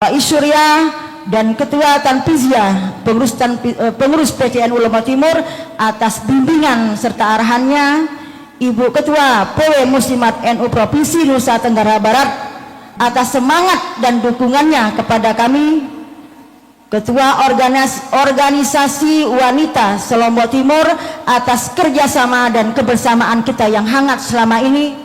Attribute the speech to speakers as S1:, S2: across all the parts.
S1: Pak Surya dan Ketua Tanfiziyah pengurus PCNU Lombok Timur atas bimbingan serta arahannya, Ibu Ketua PW Muslimat NU Provinsi Nusa Tenggara Barat atas semangat dan dukungannya kepada kami, Ketua Organisasi Wanita Lombok Timur atas kerjasama dan kebersamaan kita yang hangat selama ini,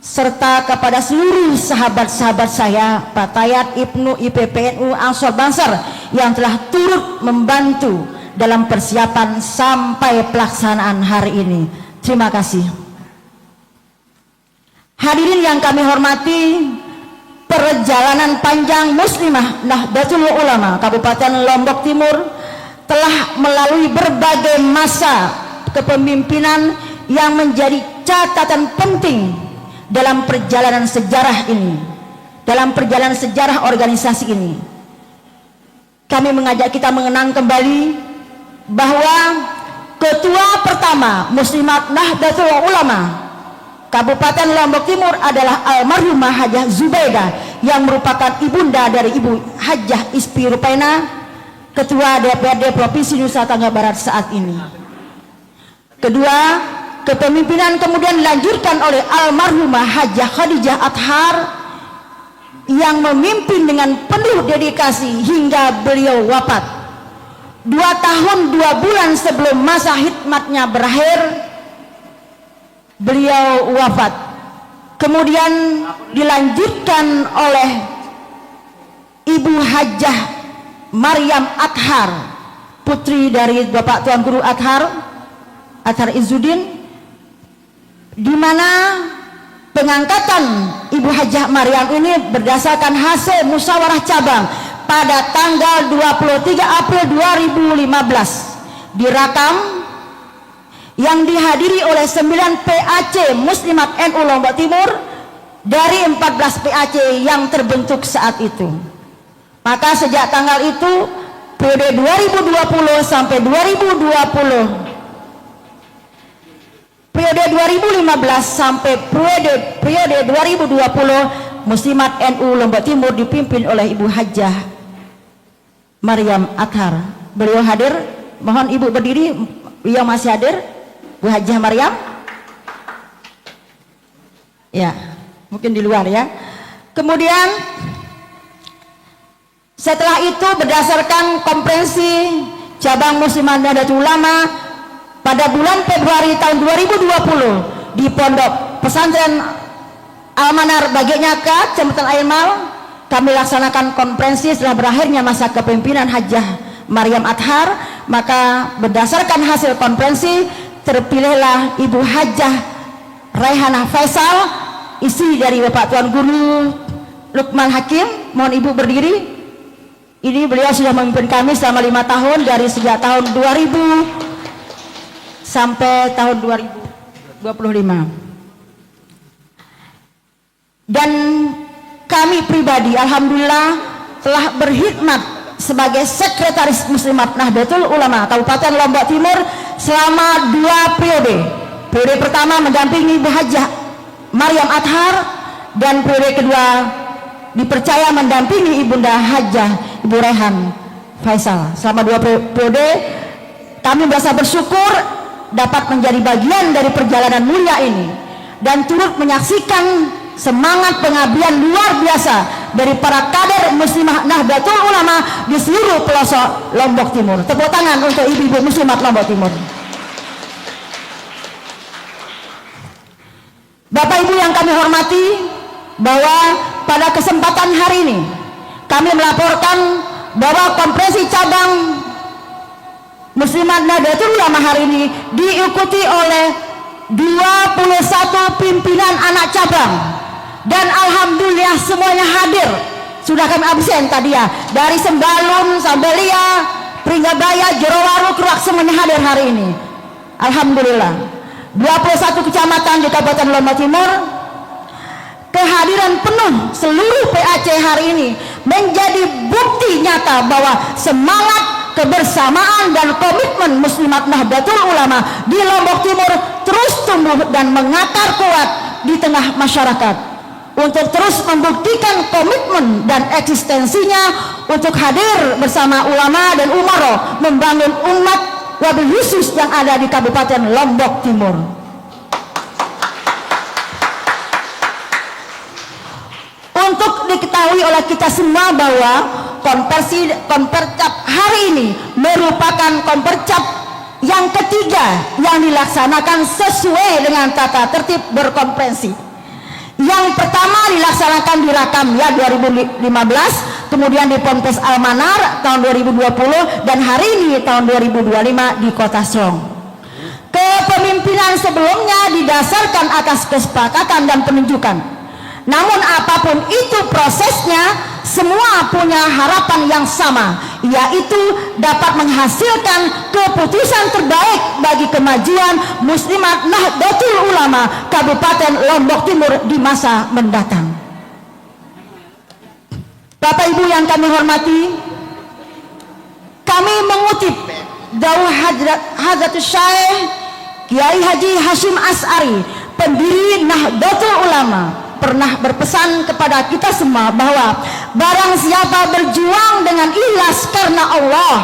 S1: serta kepada seluruh sahabat-sahabat saya, Pak Tayat, Ibnu, IPPNU, Ansor Bansar yang telah turut membantu dalam persiapan sampai pelaksanaan hari ini. Terima kasih. Hadirin yang kami hormati, perjalanan panjang Muslimah Nahdlatul Ulama Kabupaten Lombok Timur telah melalui berbagai masa kepemimpinan yang menjadi catatan penting dalam perjalanan sejarah ini, dalam perjalanan sejarah organisasi ini. Kami mengajak kita mengenang kembali bahwa ketua pertama Muslimat Nahdlatul Ulama Kabupaten Lombok Timur adalah almarhumah Hajah Zubaidah yang merupakan ibunda dari Ibu Hajah Ispi Rupaina, Ketua DPRD Provinsi Nusa Tenggara Barat saat ini. Kedua, kepemimpinan kemudian dilanjutkan oleh almarhumah Hajah Khadijah Athar yang memimpin dengan penuh dedikasi hingga beliau wafat. 2 tahun 2 bulan sebelum masa khidmatnya berakhir, beliau wafat. Kemudian dilanjutkan oleh Ibu Hajah Maryam Athar, putri dari Bapak Tuan Guru Athar Izzuddin, di mana pengangkatan Ibu Hajah Maryam ini berdasarkan hasil musyawarah cabang pada tanggal 23 April 2015 direkam, yang dihadiri oleh 9 PAC Muslimat NU Lombok Timur dari 14 PAC yang terbentuk saat itu. Maka sejak tanggal itu periode 2020 sampai 2020, periode 2015 sampai periode 2020, Muslimat NU Lombok Timur dipimpin oleh Ibu Hajah Maryam Athar. Beliau hadir, mohon Ibu berdiri, beliau masih hadir, Bu Hajah Maryam. Ya, mungkin di luar ya. Kemudian setelah itu berdasarkan konferensi cabang Muslimat Nahdlatul Ulama pada bulan Februari tahun 2020 di Pondok Pesantren Al-Manar Baginyaka, Kecamatan Airmal, kami laksanakan konferensi setelah berakhirnya masa kepemimpinan Hajah Maryam Athar. Maka berdasarkan hasil konferensi terpilihlah Ibu Hajah Raihanah Faisal, istri dari Bapak Tuan Guru Lukman Hakim. Mohon Ibu berdiri. Ini beliau sudah memimpin kami selama 5 tahun, dari sejak tahun 2000 sampai tahun 2025. Dan kami pribadi alhamdulillah telah berkhidmat sebagai sekretaris Muslimat Nahdlatul Ulama Kabupaten Lombok Timur selama 2 periode. Periode pertama mendampingi Ibu Hajah Maryam Athar, dan periode kedua dipercaya mendampingi Ibunda Hajah Ibu Raihan Faisal. Selama 2 periode kami merasa bersyukur dapat menjadi bagian dari perjalanan mulia ini dan turut menyaksikan semangat pengabdian luar biasa dari para kader Muslimah Nahdlatul Ulama di seluruh pelosok Lombok Timur. Tepuk tangan untuk ibu-ibu Muslimat Lombok Timur. Bapak Ibu yang kami hormati, bahwa pada kesempatan hari ini kami melaporkan bahwa konferensi cabang Muslimat Nahdlatul Ulama hari ini diikuti oleh 21 pimpinan anak cabang, dan alhamdulillah semuanya hadir. Sudah kami absen tadi ya, dari Sembalun, Sambelia, Pringgabaya, Jerowaru, Keruak, semuanya hadir hari ini. Alhamdulillah. 21 kecamatan di Kabupaten Lombok Timur, kehadiran penuh seluruh PAC hari ini menjadi bukti nyata bahwa semangat kebersamaan dan komitmen Muslimat Nahdlatul Ulama di Lombok Timur terus tumbuh dan mengakar kuat di tengah masyarakat. untuk terus membuktikan komitmen dan eksistensinya untuk hadir bersama ulama dan umaro membangun umat wabil khusus yang ada di Kabupaten Lombok Timur. Untuk diketahui oleh kita semua bahwa Kompercap hari ini merupakan Kompercap yang ketiga yang dilaksanakan sesuai dengan tata tertib berkonferensi. Yang pertama dilaksanakan di Rakamya 2015, kemudian di Ponpes Almanar tahun 2020, dan hari ini tahun 2025 di Kota Sorong. Kepemimpinan sebelumnya didasarkan atas kesepakatan dan penunjukan. Namun apapun itu prosesnya, semua punya harapan yang sama, yaitu dapat menghasilkan keputusan terbaik bagi kemajuan Muslimat Nahdlatul Ulama Kabupaten Lombok Timur di masa mendatang. Bapak Ibu yang kami hormati, kami mengutip Dawuh Hadratus Syekh Kiai Haji Hashim As'ari, pendiri Nahdlatul Ulama, pernah berpesan kepada kita semua bahwa barang siapa berjuang dengan ikhlas karena Allah,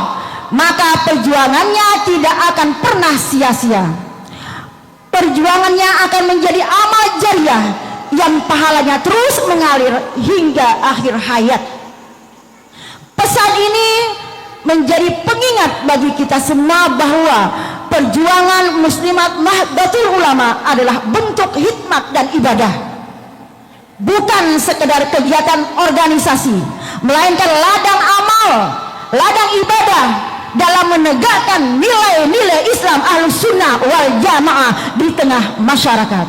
S1: maka perjuangannya tidak akan pernah sia-sia. Perjuangannya akan menjadi amal jariah yang pahalanya terus mengalir hingga akhir hayat. Pesan ini menjadi pengingat bagi kita semua bahwa perjuangan Muslimat Nahdlatul Ulama adalah bentuk hikmat dan ibadah, bukan sekedar kegiatan organisasi, melainkan ladang amal, ladang ibadah dalam menegakkan nilai-nilai Islam Ahlus Sunnah wal Jamaah di tengah masyarakat.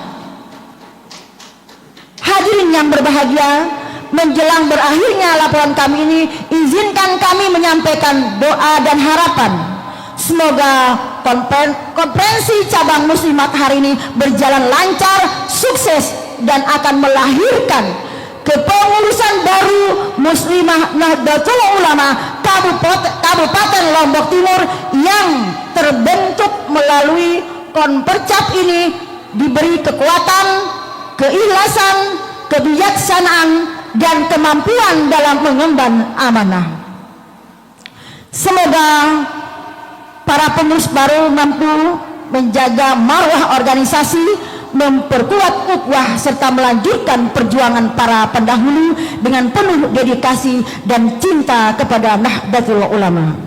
S1: Hadirin yang berbahagia, menjelang berakhirnya laporan kami ini, izinkan kami menyampaikan doa dan harapan. Semoga konferensi cabang Muslimat hari ini berjalan lancar, sukses, dan akan melahirkan kepengurusan baru Muslimah Nahdlatul Ulama Kabupaten Lombok Timur yang terbentuk melalui Kompercap ini diberi kekuatan, keikhlasan, kebijaksanaan, dan kemampuan dalam mengemban amanah. Semoga para pengurus baru mampu menjaga marwah organisasi, memperkuat ukhuwah, serta melanjutkan perjuangan para pendahulu dengan penuh dedikasi dan cinta kepada Nahdlatul Ulama.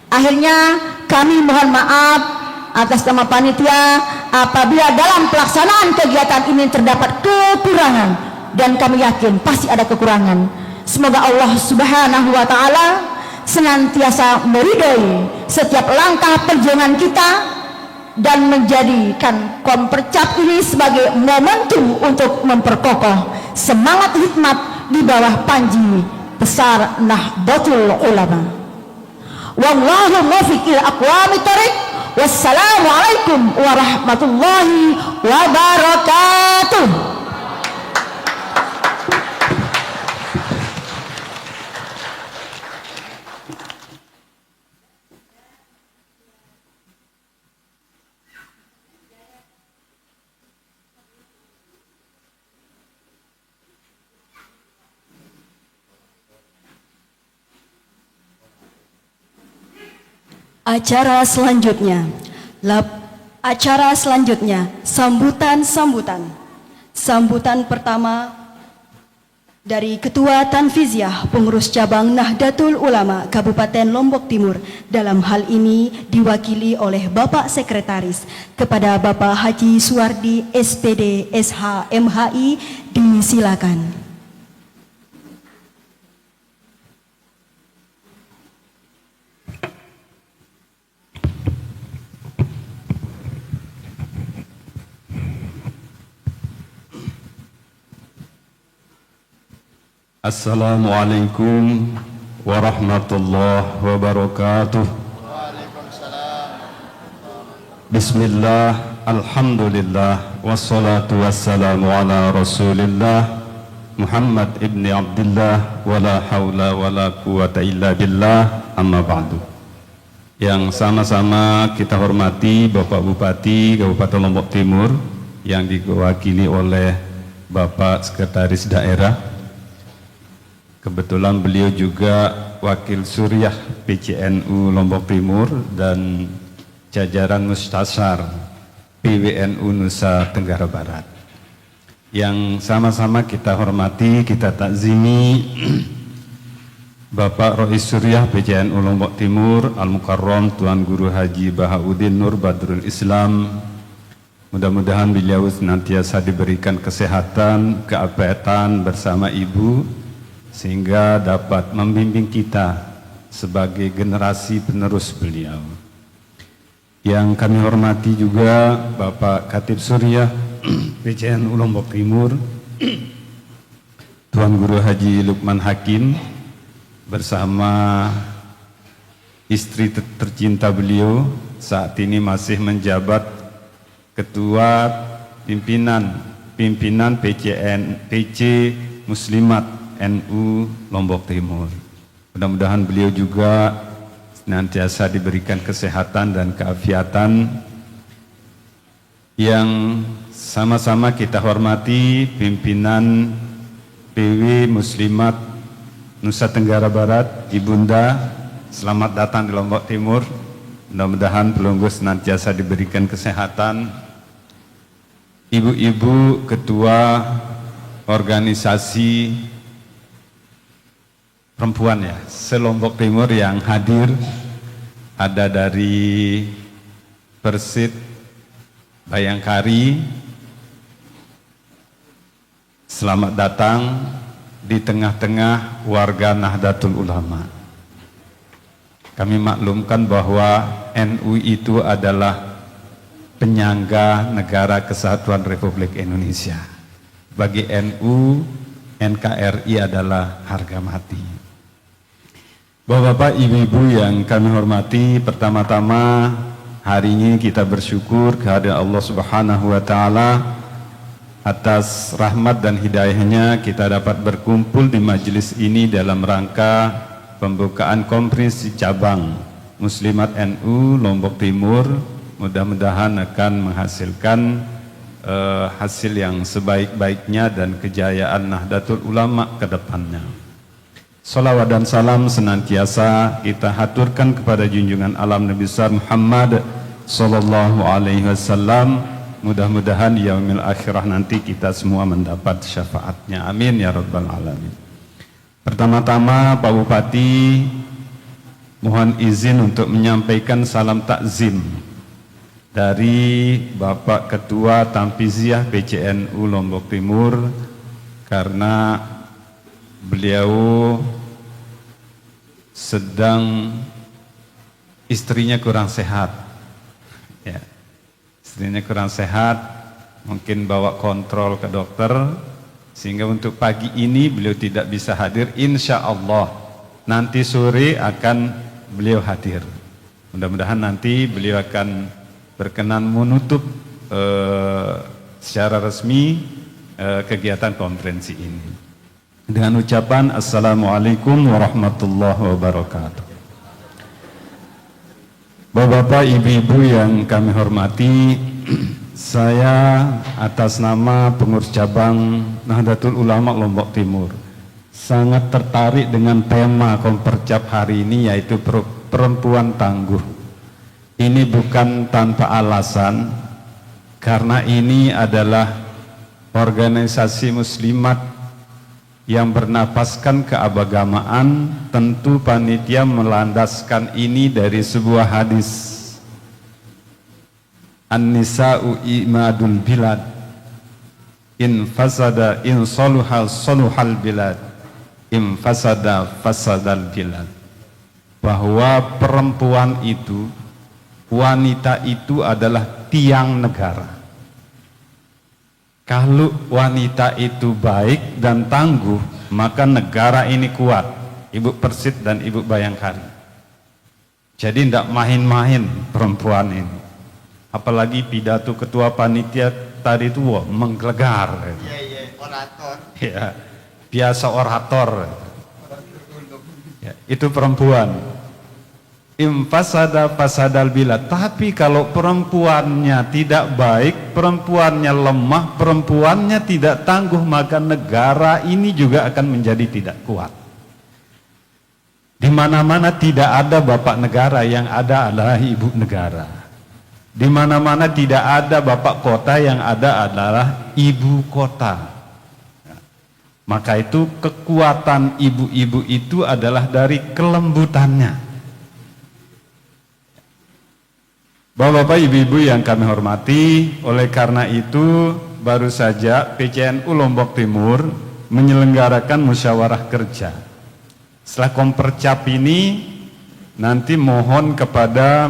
S1: Akhirnya kami mohon maaf atas nama panitia apabila dalam pelaksanaan kegiatan ini terdapat kekurangan, dan kami yakin pasti ada kekurangan. Semoga Allah Subhanahu wa Ta'ala senantiasa meridhoi setiap langkah perjuangan kita dan menjadikan Kompercap ini sebagai momentum untuk memperkokoh semangat hikmat di bawah panji besar Nahdlatul Ulama. Wallahu muwaffiq ila aqwamit thoriq. Wassalamualaikum warahmatullahi wabarakatuh.
S2: Acara selanjutnya sambutan pertama dari Ketua Tanfiziah Pengurus Cabang Nahdlatul Ulama Kabupaten Lombok Timur, dalam hal ini diwakili oleh Bapak Sekretaris, kepada Bapak Haji Suwardi SPD SH MHI, disilakan.
S3: Assalamualaikum warahmatullahi wabarakatuh. Bismillah, alhamdulillah, wassalatu wassalamu ala rasulillah Muhammad ibni Abdullah, wala hawla wala quwata illa billah, amma ba'du. Yang sama-sama kita hormati Bapak Bupati Kabupaten Lombok Timur yang diwakili oleh Bapak Sekretaris Daerah. Kebetulan beliau juga Wakil Suriah PCNU Lombok Timur dan jajaran Mustasyar PWNU Nusa Tenggara Barat. Yang sama-sama kita hormati, kita takzimi Bapak Rois Suriah PCNU Lombok Timur Al-Mukarram Tuan Guru Haji Bahauddin Nur Badrul Islam. Mudah-mudahan beliau senantiasa diberikan kesehatan, keapiatan bersama Ibu, sehingga dapat membimbing kita sebagai generasi penerus beliau. Yang kami hormati juga Bapak Khatib Suriah PCNU Lombok Timur Tuan Guru Haji Lukman Hakim bersama istri tercinta beliau, saat ini masih menjabat Ketua Pimpinan PC Muslimat NU Lombok Timur. Mudah-mudahan beliau juga senantiasa diberikan kesehatan dan keafiatan. Yang sama-sama kita hormati pimpinan PW Muslimat Nusa Tenggara Barat, Ibunda, selamat datang di Lombok Timur. Mudah-mudahan pelunggu senantiasa diberikan kesehatan. Ibu-ibu ketua organisasi perempuan ya, se-Lombok Timur yang hadir, ada dari Persit Bayangkari. Selamat datang di tengah-tengah warga Nahdlatul Ulama. Kami maklumkan bahwa NU itu adalah penyangga Negara Kesatuan Republik Indonesia. Bagi NU, NKRI adalah harga mati. Bapak-bapak, ibu-ibu yang kami hormati, pertama-tama hari ini kita bersyukur kehadirat Allah Subhanahu wa taala atas rahmat dan hidayahnya kita dapat berkumpul di majelis ini dalam rangka pembukaan konferensi cabang Muslimat NU Lombok Timur. Mudah-mudahan akan menghasilkan hasil yang sebaik-baiknya dan kejayaan Nahdlatul Ulama ke depannya. Salawat dan salam senantiasa kita haturkan kepada junjungan alam Nabi besar Muhammad sallallahu alaihi wasallam. Mudah-mudahan di yaumil akhirah nanti kita semua mendapat syafaatnya. Amin ya rabbal alamin. Pertama-tama Pak Bupati mohon izin untuk menyampaikan salam takzim dari Bapak Ketua Tamfiziah PCNU Lombok Timur, karena beliau sedang istrinya kurang sehat ya, istrinya kurang sehat, mungkin bawa kontrol ke dokter, sehingga untuk pagi ini beliau tidak bisa hadir. Insya Allah nanti sore akan beliau hadir. Mudah-mudahan nanti beliau akan berkenan menutup secara resmi kegiatan konferensi ini dengan ucapan Assalamualaikum warahmatullahi wabarakatuh. Bapak-bapak, ibu-ibu yang kami hormati, saya atas nama pengurus cabang Nahdlatul Ulama Lombok Timur sangat tertarik dengan tema konferensi hari ini, yaitu perempuan tangguh. Ini bukan tanpa alasan, karena ini adalah organisasi muslimat yang bernapaskan keagamaan. Tentu panitia melandaskan ini dari sebuah hadis, An-nisa'u imadul bilad, in fasada in saluhal saluhal bilad, in fasada fasadal bilad. Bahwa perempuan itu, wanita itu adalah tiang negara. Kalau wanita itu baik dan tangguh, maka negara ini kuat. Ibu Persit dan Ibu Bayangkari. Jadi tidak main-main perempuan ini. Apalagi pidato ketua panitia tadi itu menggelegar.
S4: Iya, orator.
S3: Ya, biasa orator. Ya, itu perempuan. Infasada fasadal bilad. Tapi kalau perempuannya tidak baik, perempuannya lemah, perempuannya tidak tangguh, maka negara ini juga akan menjadi tidak kuat. Di mana-mana tidak ada bapak negara, yang ada adalah ibu negara. Di mana-mana tidak ada bapak kota, yang ada adalah ibu kota. Maka itu kekuatan ibu-ibu itu adalah dari kelembutannya. Bapak-bapak, ibu-ibu yang kami hormati, oleh karena itu baru saja PCNU Lombok Timur menyelenggarakan musyawarah kerja. Setelah kompercap ini, nanti mohon kepada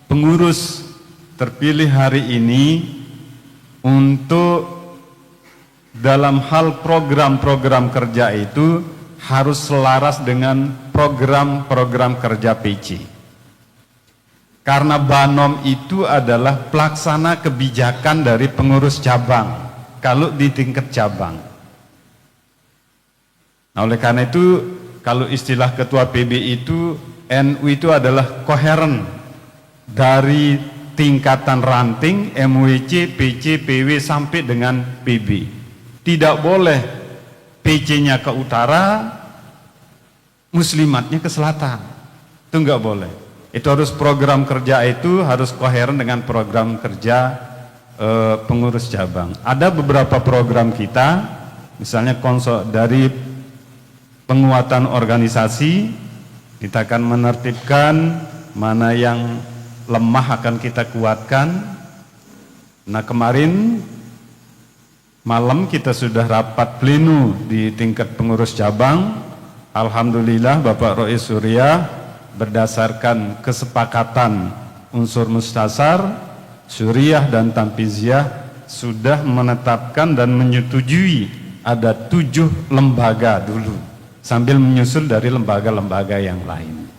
S3: pengurus terpilih hari ini untuk dalam hal program-program kerja itu harus selaras dengan program-program kerja PC. Karena Banom itu adalah pelaksana kebijakan dari pengurus cabang kalau di tingkat cabang. Nah, oleh karena itu kalau istilah ketua PB itu, NU itu adalah koheren dari tingkatan ranting MWC, PC, PW sampai dengan PB. Tidak boleh PC-nya ke utara, muslimatnya ke selatan. Itu enggak boleh. Itu harus program kerja itu harus koheren dengan program kerja pengurus cabang. Ada beberapa program kita, misalnya dari penguatan organisasi, kita akan menertibkan mana yang lemah akan kita kuatkan. Nah, kemarin malam kita sudah rapat pleno di tingkat pengurus cabang. Alhamdulillah Bapak Rois Surya berdasarkan kesepakatan unsur mustasar, Suriah dan Tamfiziah sudah menetapkan dan menyetujui ada 7 lembaga dulu, sambil menyusul dari lembaga-lembaga yang lain.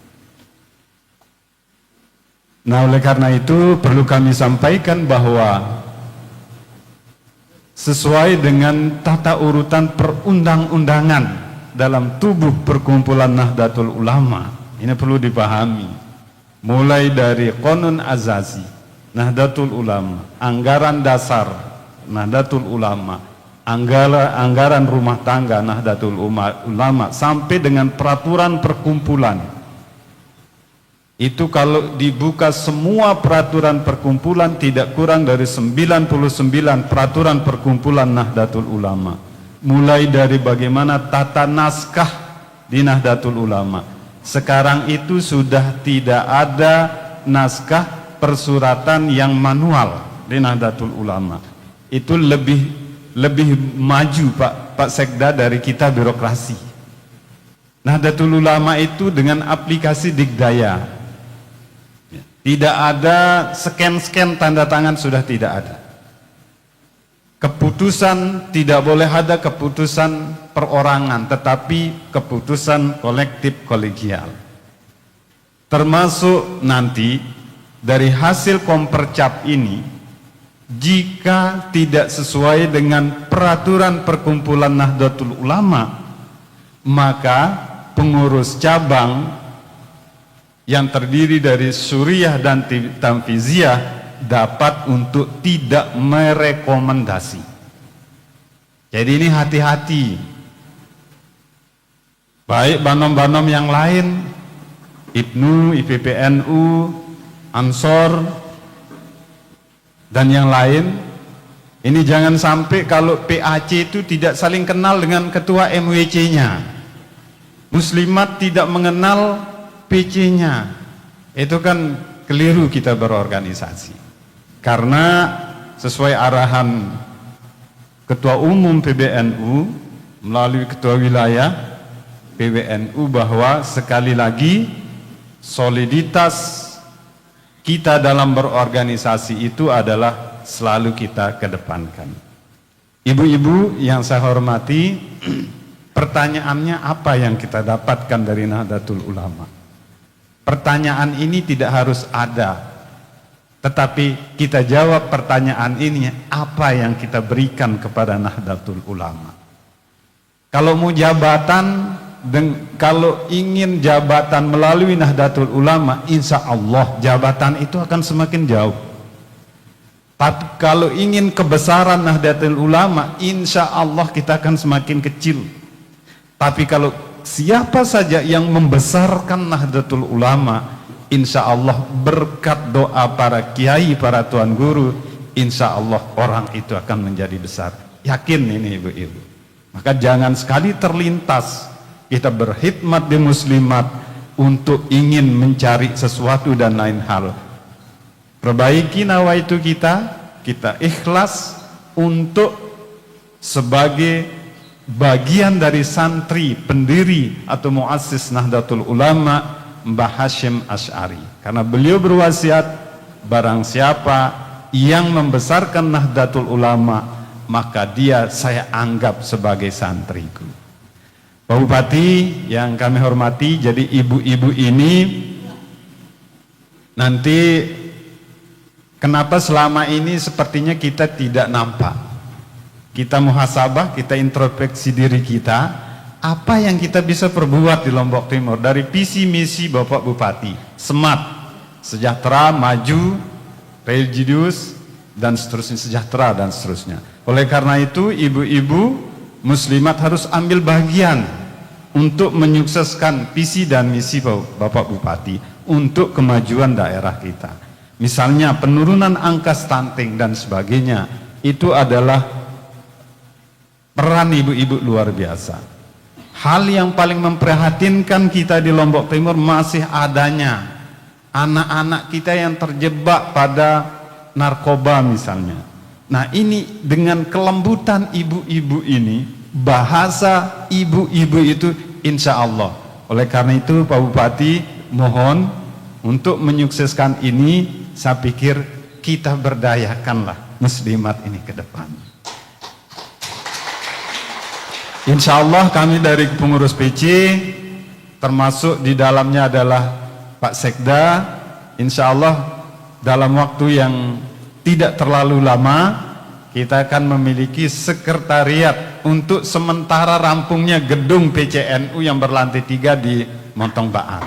S3: Nah, oleh karena itu perlu kami sampaikan bahwa sesuai dengan tata urutan perundang-undangan dalam tubuh perkumpulan Nahdlatul Ulama, ini perlu dipahami, mulai dari Qonun Azazi Nahdlatul Ulama, anggaran dasar Nahdlatul Ulama, anggaran rumah tangga Nahdlatul Ulama, sampai dengan peraturan perkumpulan. Itu kalau dibuka semua peraturan perkumpulan tidak kurang dari 99 peraturan perkumpulan Nahdlatul Ulama. Mulai dari bagaimana tata naskah di Nahdlatul Ulama. Sekarang itu sudah tidak ada naskah persuratan yang manual di Nahdlatul Ulama. Itu lebih maju Pak Sekda dari kita birokrasi. Nahdlatul Ulama itu dengan aplikasi Digdaya. Tidak ada scan tanda tangan, sudah tidak ada. Keputusan tidak boleh ada keputusan perorangan, tetapi keputusan kolektif kolegial. Termasuk nanti dari hasil kompercap ini, jika tidak sesuai dengan peraturan perkumpulan Nahdlatul Ulama, maka pengurus cabang yang terdiri dari Suriah dan Tamfiziah dapat untuk tidak merekomendasi. Jadi ini hati-hati. Baik Banom-Banom yang lain, IPNU, IPPNU, Ansor, dan yang lain, ini jangan sampai kalau PAC itu tidak saling kenal dengan ketua MWC-nya. Muslimat tidak mengenal PC-nya. Itu kan keliru kita berorganisasi. Karena sesuai arahan Ketua Umum PBNU melalui Ketua Wilayah PBNU bahwa sekali lagi soliditas kita dalam berorganisasi itu adalah selalu kita kedepankan. Ibu-ibu yang saya hormati, pertanyaannya apa yang kita dapatkan dari Nahdlatul Ulama? Pertanyaan ini tidak harus ada, tetapi kita jawab pertanyaan ini, apa yang kita berikan kepada Nahdlatul Ulama. Kalau mau jabatan, kalau ingin jabatan melalui Nahdlatul Ulama, insya Allah jabatan itu akan semakin jauh. Tapi kalau ingin kebesaran Nahdlatul Ulama, insya Allah kita akan semakin kecil. Tapi kalau siapa saja yang membesarkan Nahdlatul Ulama, insya Allah berkat doa para kiai, para tuan guru, insya Allah orang itu akan menjadi besar. Yakin ini ibu-ibu. Maka jangan sekali terlintas kita berkhidmat di muslimat untuk ingin mencari sesuatu dan lain hal. Perbaiki nawaitu kita ikhlas untuk sebagai bagian dari santri pendiri atau muassis Nahdlatul Ulama Mbah Hasyim Asy'ari. Karena beliau berwasiat, barang siapa yang membesarkan Nahdlatul Ulama, maka dia saya anggap sebagai santriku. Pak Bupati yang kami hormati, jadi ibu-ibu ini nanti kenapa selama ini sepertinya kita tidak nampak? Kita muhasabah, kita introspeksi diri kita, apa yang kita bisa perbuat di Lombok Timur dari visi misi Bapak Bupati, smart, sejahtera, maju, religius, dan seterusnya, sejahtera dan seterusnya. Oleh karena itu ibu-ibu muslimat harus ambil bagian untuk menyukseskan visi dan misi Bapak Bupati untuk kemajuan daerah kita. Misalnya penurunan angka stunting dan sebagainya, itu adalah peran ibu-ibu luar biasa. Hal yang paling memprihatinkan kita di Lombok Timur masih adanya anak-anak kita yang terjebak pada narkoba misalnya. Nah ini dengan kelembutan ibu-ibu ini, bahasa ibu-ibu itu insya Allah. Oleh karena itu Pak Bupati mohon untuk menyukseskan ini, saya pikir kita berdayakanlah muslimat ini ke depan. Insya Allah kami dari pengurus PC, termasuk di dalamnya adalah Pak Sekda, insya Allah dalam waktu yang tidak terlalu lama kita akan memiliki sekretariat untuk sementara rampungnya gedung PCNU yang berlantai 3 di Montong Baang.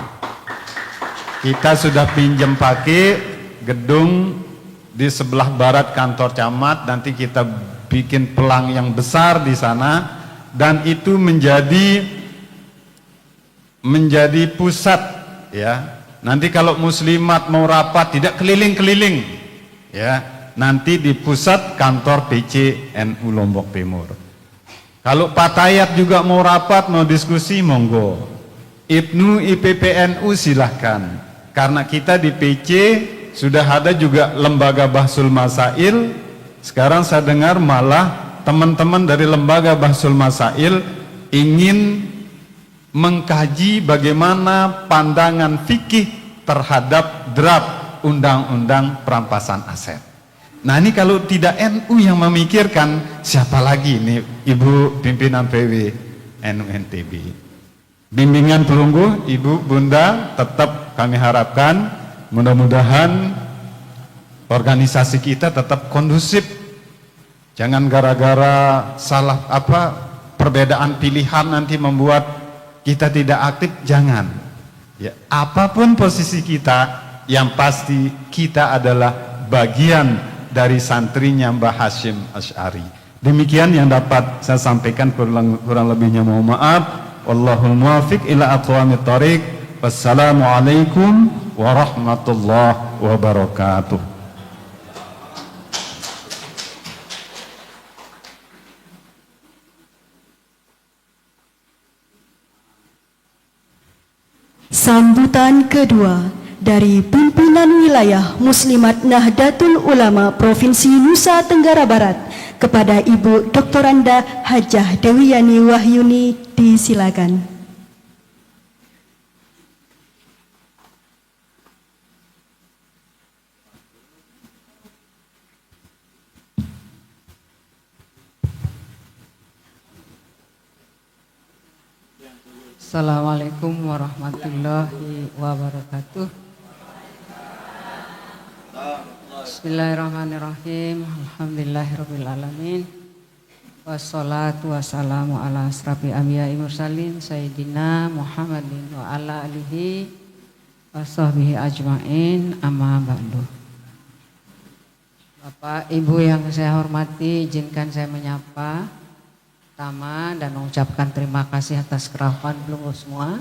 S3: Kita sudah pinjam pakai gedung di sebelah barat kantor camat, nanti kita bikin pelang yang besar di sana, dan itu menjadi pusat ya. Nanti kalau muslimat mau rapat tidak keliling-keliling ya, nanti di pusat kantor PCNU Lombok Timur. Kalau Pak Tayat juga mau rapat, mau diskusi, monggo. Ibnu IPPNU silahkan. Karena kita di PC sudah ada juga lembaga Bahsul Masail. Sekarang saya dengar malah teman-teman dari lembaga Bahsul Masail ingin mengkaji bagaimana pandangan fikih terhadap draft undang-undang perampasan aset. Nah ini kalau tidak NU yang memikirkan, siapa lagi ini Ibu pimpinan PW NU NTB. Bimbingan perunggu Ibu Bunda tetap kami harapkan, mudah-mudahan organisasi kita tetap kondusif. Jangan gara-gara salah perbedaan pilihan nanti membuat kita tidak aktif, jangan. Ya, apapun posisi kita, yang pasti kita adalah bagian dari santrinya Mbah Hasyim Asy'ari. Demikian yang dapat saya sampaikan, kurang lebihnya mohon maaf. Wallahul muwaffiq ila aqwamit thoriq. Wassalamualaikum warahmatullahi wabarakatuh.
S2: Sambutan kedua dari pimpinan wilayah Muslimat Nahdlatul Ulama Provinsi Nusa Tenggara Barat kepada Ibu Doktoranda Hajah Dewiyani Wahyuni, disilakan.
S4: Assalamualaikum warahmatullahi wabarakatuh. Bismillahirrahmanirrahim. Alhamdulillahirabbil alamin. Wassalatu wassalamu ala asrafi anbiya'i mursalin Sayyidina Muhammadin wa ala alihi wa sahbihi ajma'in, amma ba'du. Bapak Ibu yang saya hormati, izinkan saya menyapa pertama dan mengucapkan terima kasih atas kerapan pelunggu semua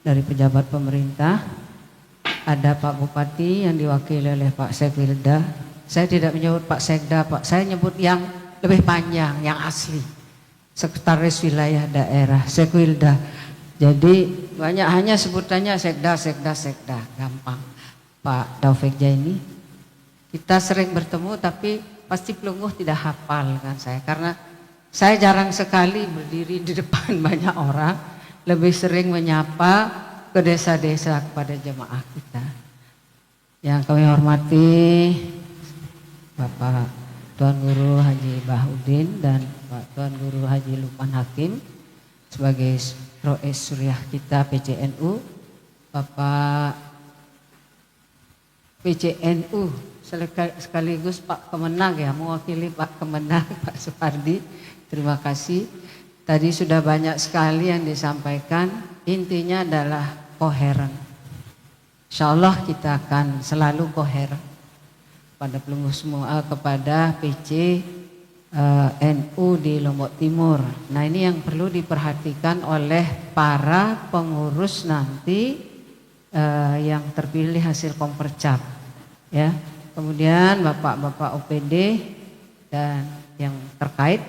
S4: dari pejabat pemerintah. Ada Pak Bupati yang diwakili oleh Pak Sekwilda. Saya tidak menyebut Pak Sekda, Pak. Saya nyebut yang lebih panjang, yang asli. Sekretaris Wilayah Daerah, Sekwilda. Jadi banyak hanya sebutannya Sekda, gampang. Pak Taufik Jaini. Kita sering bertemu tapi pasti pelungguh tidak hafal kan saya. Karena saya jarang sekali berdiri di depan banyak orang. Lebih sering menyapa ke desa-desa kepada jemaah kita. Yang kami hormati Bapak Tuan Guru Haji Bahudin dan Pak Tuan Guru Haji Lukman Hakim sebagai Rois Suriah kita PCNU, Bapak PCNU sekaligus Pak Kemenag ya, mewakili Pak Kemenag Pak Supardi. Terima kasih. Tadi sudah banyak sekali yang disampaikan. Intinya adalah koheren. Insya Allah kita akan selalu koheren pada pelungguh semua, kepada PC NU di Lombok Timur. Nah ini yang perlu diperhatikan oleh para pengurus nanti yang terpilih hasil kompercap ya. Kemudian bapak-bapak OPD dan yang terkait.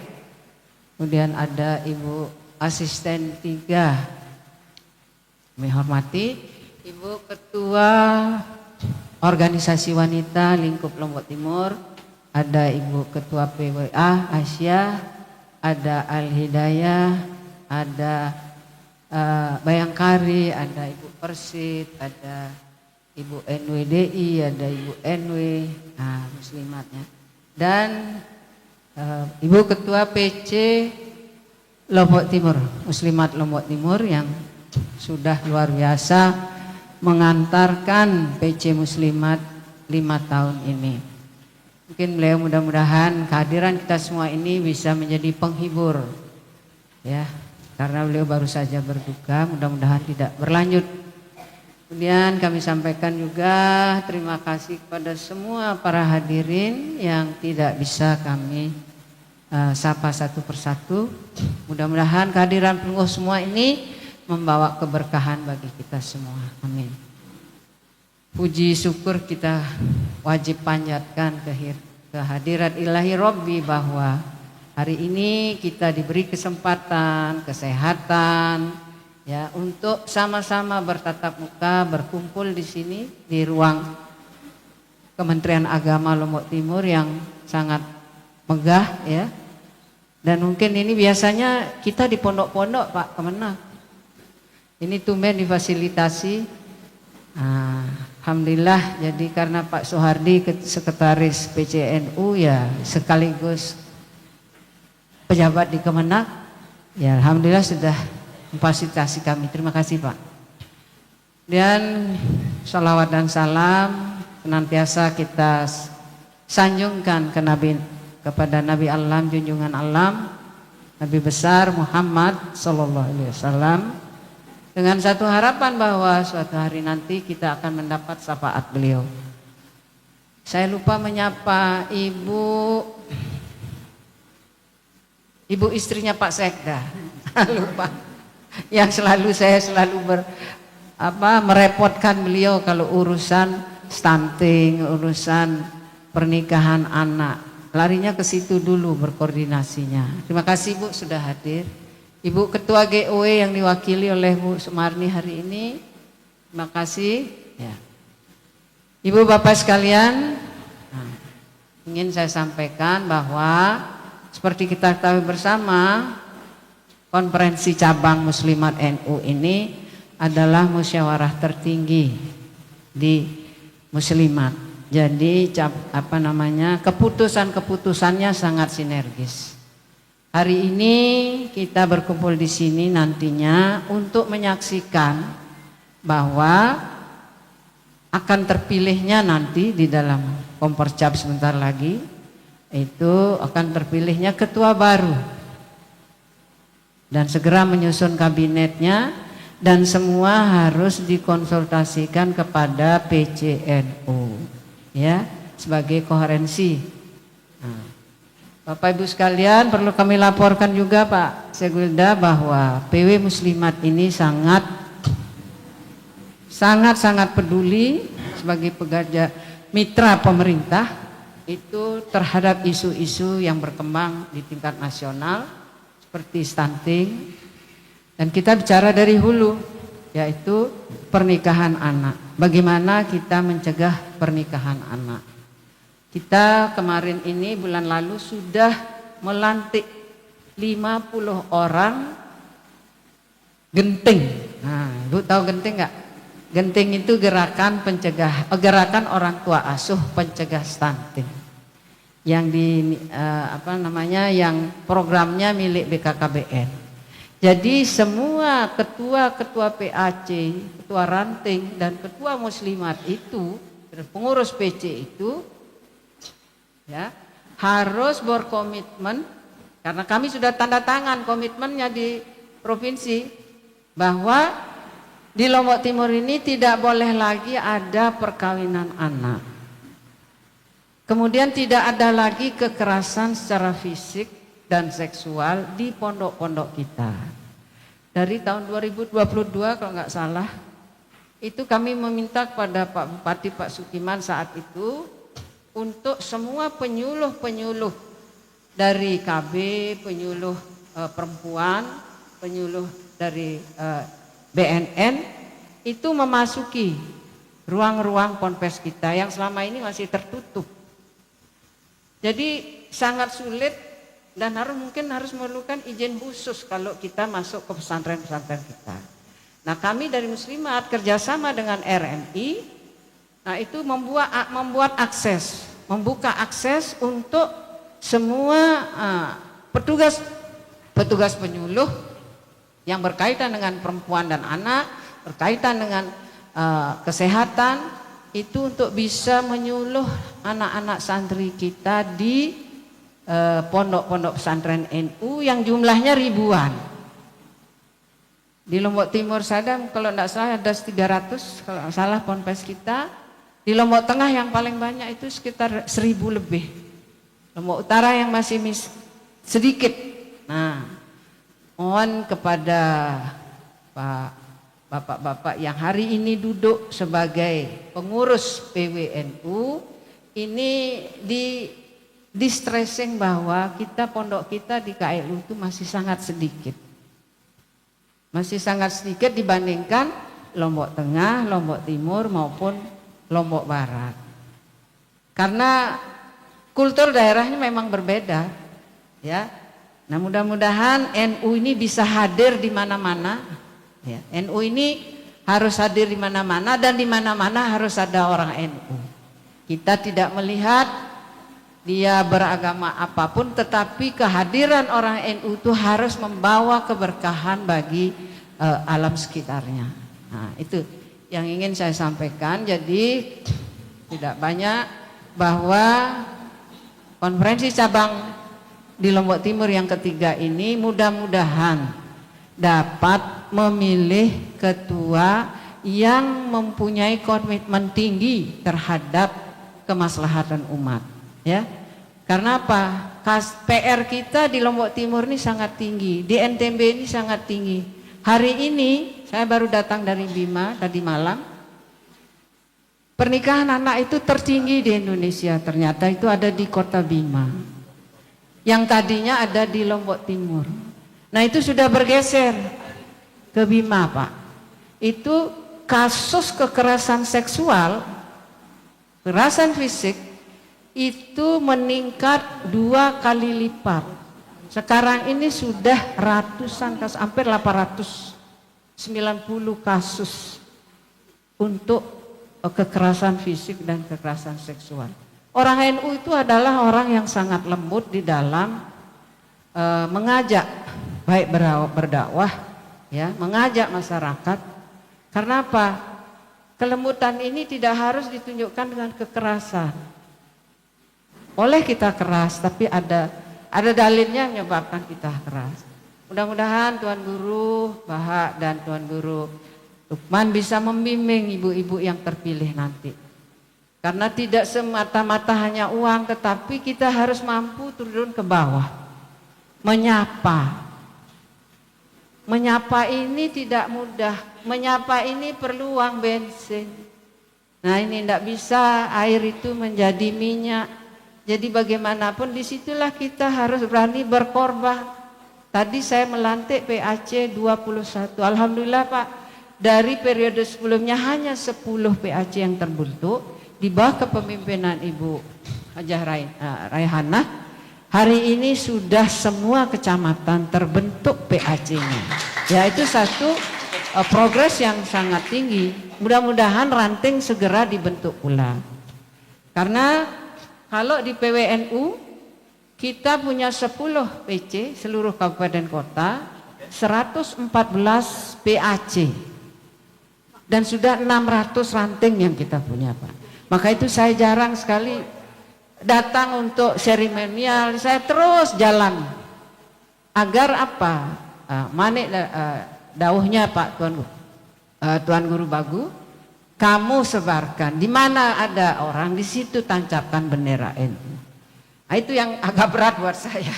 S4: Kemudian ada Ibu Asisten 3. Kami hormati Ibu Ketua Organisasi Wanita Lingkup Lombok Timur, ada Ibu Ketua PWA Asia, ada Al Hidayah, ada Bayangkari, ada Ibu Persit, ada Ibu NWDI, ada Ibu NW, muslimatnya, dan Ibu Ketua PC Lombok Timur, Muslimat Lombok Timur yang sudah luar biasa mengantarkan PC Muslimat 5 tahun ini. Mungkin beliau mudah-mudahan kehadiran kita semua ini bisa menjadi penghibur ya, karena beliau baru saja berduka, mudah-mudahan tidak berlanjut. Kemudian kami sampaikan juga terima kasih kepada semua para hadirin yang tidak bisa kami sapa satu persatu. Mudah-mudahan kehadiran pelungguh semua ini membawa keberkahan bagi kita semua. Amin. Puji syukur kita wajib panjatkan kehadirat ilahi Rabbi bahwa hari ini kita diberi kesempatan, kesehatan ya untuk sama-sama bertatap muka, berkumpul di sini di ruang Kementerian Agama Lombok Timur yang sangat megah ya. Dan mungkin ini biasanya kita di pondok-pondok Pak Kemenang. Ini tumben difasilitasi. Alhamdulillah, jadi karena Pak Soehardi sekretaris PCNU ya sekaligus pejabat di Kemenag, ya alhamdulillah sudah memfasilitasi kami. Terima kasih Pak. Dan salawat dan salam senantiasa kita sanjungkan kepada Nabi Alam, junjungan alam, Nabi besar Muhammad Sallallahu Alaihi Wasallam. Dengan satu harapan bahwa suatu hari nanti kita akan mendapat syafaat beliau. Saya lupa menyapa ibu istrinya Pak Sekda. Lupa. Yang saya selalu merepotkan beliau kalau urusan stunting, urusan pernikahan anak. Larinya ke situ dulu berkoordinasinya. Terima kasih Bu sudah hadir. Ibu Ketua GOE yang diwakili oleh Bu Sumarni hari ini, terima kasih. Ya. Ibu Bapak sekalian, ingin saya sampaikan bahwa seperti kita ketahui bersama, konferensi cabang Muslimat NU ini adalah musyawarah tertinggi di Muslimat. Jadi keputusan-keputusannya sangat sinergis. Hari ini kita berkumpul di sini nantinya untuk menyaksikan bahwa akan terpilihnya nanti di dalam Kompercap sebentar lagi itu akan terpilihnya ketua baru dan segera menyusun kabinetnya, dan semua harus dikonsultasikan kepada PCNU ya sebagai koherensi. Nah, Bapak Ibu sekalian, perlu kami laporkan juga Pak Segwilda bahwa PW Muslimat ini sangat peduli sebagai pekerja mitra pemerintah itu terhadap isu-isu yang berkembang di tingkat nasional seperti stunting, dan kita bicara dari hulu yaitu pernikahan anak. Bagaimana kita mencegah pernikahan anak? Kita kemarin ini bulan lalu sudah melantik 50 orang genting. Nah, Ibu tahu genting nggak? Genting itu gerakan gerakan orang tua asuh pencegah stunting. Yang yang programnya milik BKKBN. Jadi semua ketua-ketua PAC, ketua ranting dan ketua muslimat itu, pengurus PC itu ya harus berkomitmen, karena kami sudah tanda tangan komitmennya di provinsi bahwa di Lombok Timur ini tidak boleh lagi ada perkawinan anak. Kemudian tidak ada lagi kekerasan secara fisik dan seksual di pondok-pondok kita. Dari tahun 2022 kalau nggak salah, itu kami meminta kepada Pak Bupati Pak Sukiman saat itu untuk semua penyuluh-penyuluh dari KB, penyuluh perempuan, penyuluh dari BNN itu memasuki ruang-ruang ponpes kita yang selama ini masih tertutup. Jadi sangat sulit dan mungkin harus memerlukan izin khusus kalau kita masuk ke pesantren-pesantren kita. Nah, kami dari Muslimat kerjasama dengan RMI, nah itu membuat akses, membuka akses untuk semua petugas penyuluh yang berkaitan dengan perempuan dan anak, berkaitan dengan kesehatan, itu untuk bisa menyuluh anak-anak santri kita di pondok-pondok pesantren NU yang jumlahnya ribuan. Di Lombok Timur saja kalau tidak salah ada 300 kalau tidak salah ponpes kita. Di Lombok Tengah yang paling banyak itu sekitar 1000 lebih. Lombok Utara yang masih sedikit. Nah, mohon kepada bapak-bapak yang hari ini duduk sebagai pengurus PWNU ini di stressing bahwa pondok kita di KLU itu masih sangat sedikit. Masih sangat sedikit dibandingkan Lombok Tengah, Lombok Timur maupun Lombok Barat. Karena kultur daerahnya memang berbeda, ya. Nah, mudah-mudahan NU ini bisa hadir di mana-mana. Ya, NU ini harus hadir di mana-mana dan di mana-mana harus ada orang NU. Kita tidak melihat dia beragama apapun, tetapi kehadiran orang NU itu harus membawa keberkahan bagi alam sekitarnya. Nah, itu yang ingin saya sampaikan. Jadi tidak banyak bahwa konferensi cabang di Lombok Timur yang ketiga ini mudah-mudahan dapat memilih ketua yang mempunyai komitmen tinggi terhadap kemaslahatan umat, ya. Karena apa? PR kita di Lombok Timur ini sangat tinggi, di NTB ini sangat tinggi. Hari ini saya baru datang dari Bima tadi malam. Pernikahan anak itu tertinggi di Indonesia, ternyata itu ada di kota Bima. Yang tadinya ada di Lombok Timur. Nah, itu sudah bergeser ke Bima, Pak. Itu kasus kekerasan seksual, kekerasan fisik itu meningkat 2 kali lipat. Sekarang ini sudah ratusan kasus, hampir 890 kasus untuk kekerasan fisik dan kekerasan seksual. Orang NU itu adalah orang yang sangat lembut di dalam mengajak, baik berdakwah, ya, mengajak masyarakat. Karena apa? Kelembutan ini tidak harus ditunjukkan dengan kekerasan. boleh kita keras, tapi ada dalilnya menyebabkan kita keras. Mudah-mudahan Tuan Guru Bahak dan Tuan Guru Lukman bisa membimbing ibu-ibu yang terpilih nanti. Karena tidak semata-mata hanya uang, tetapi kita harus mampu turun ke bawah. Menyapa. Menyapa ini tidak mudah. Menyapa ini perlu uang bensin. Nah ini tidak bisa air itu menjadi minyak. Jadi bagaimanapun disitulah kita harus berani berkorban. Tadi saya melantik PAC 21. Alhamdulillah Pak, dari periode sebelumnya hanya 10 PAC yang terbentuk di bawah kepemimpinan Ibu Hajah Raihanah. Hari ini sudah semua kecamatan terbentuk PAC-nya. Ya itu satu progres yang sangat tinggi. Mudah-mudahan ranting segera dibentuk pula. Karena kalau di PWNU kita punya 10 PC seluruh kabupaten kota, 114 PAC. Dan sudah 600 ranting yang kita punya Pak. Maka itu saya jarang sekali datang untuk seremonial, saya terus jalan. Agar apa? Dauhnya Pak Tuan Guru Bagu, kamu sebarkan. Di mana ada orang, di situ tancapkan bendera NU. Nah, itu yang agak berat buat saya.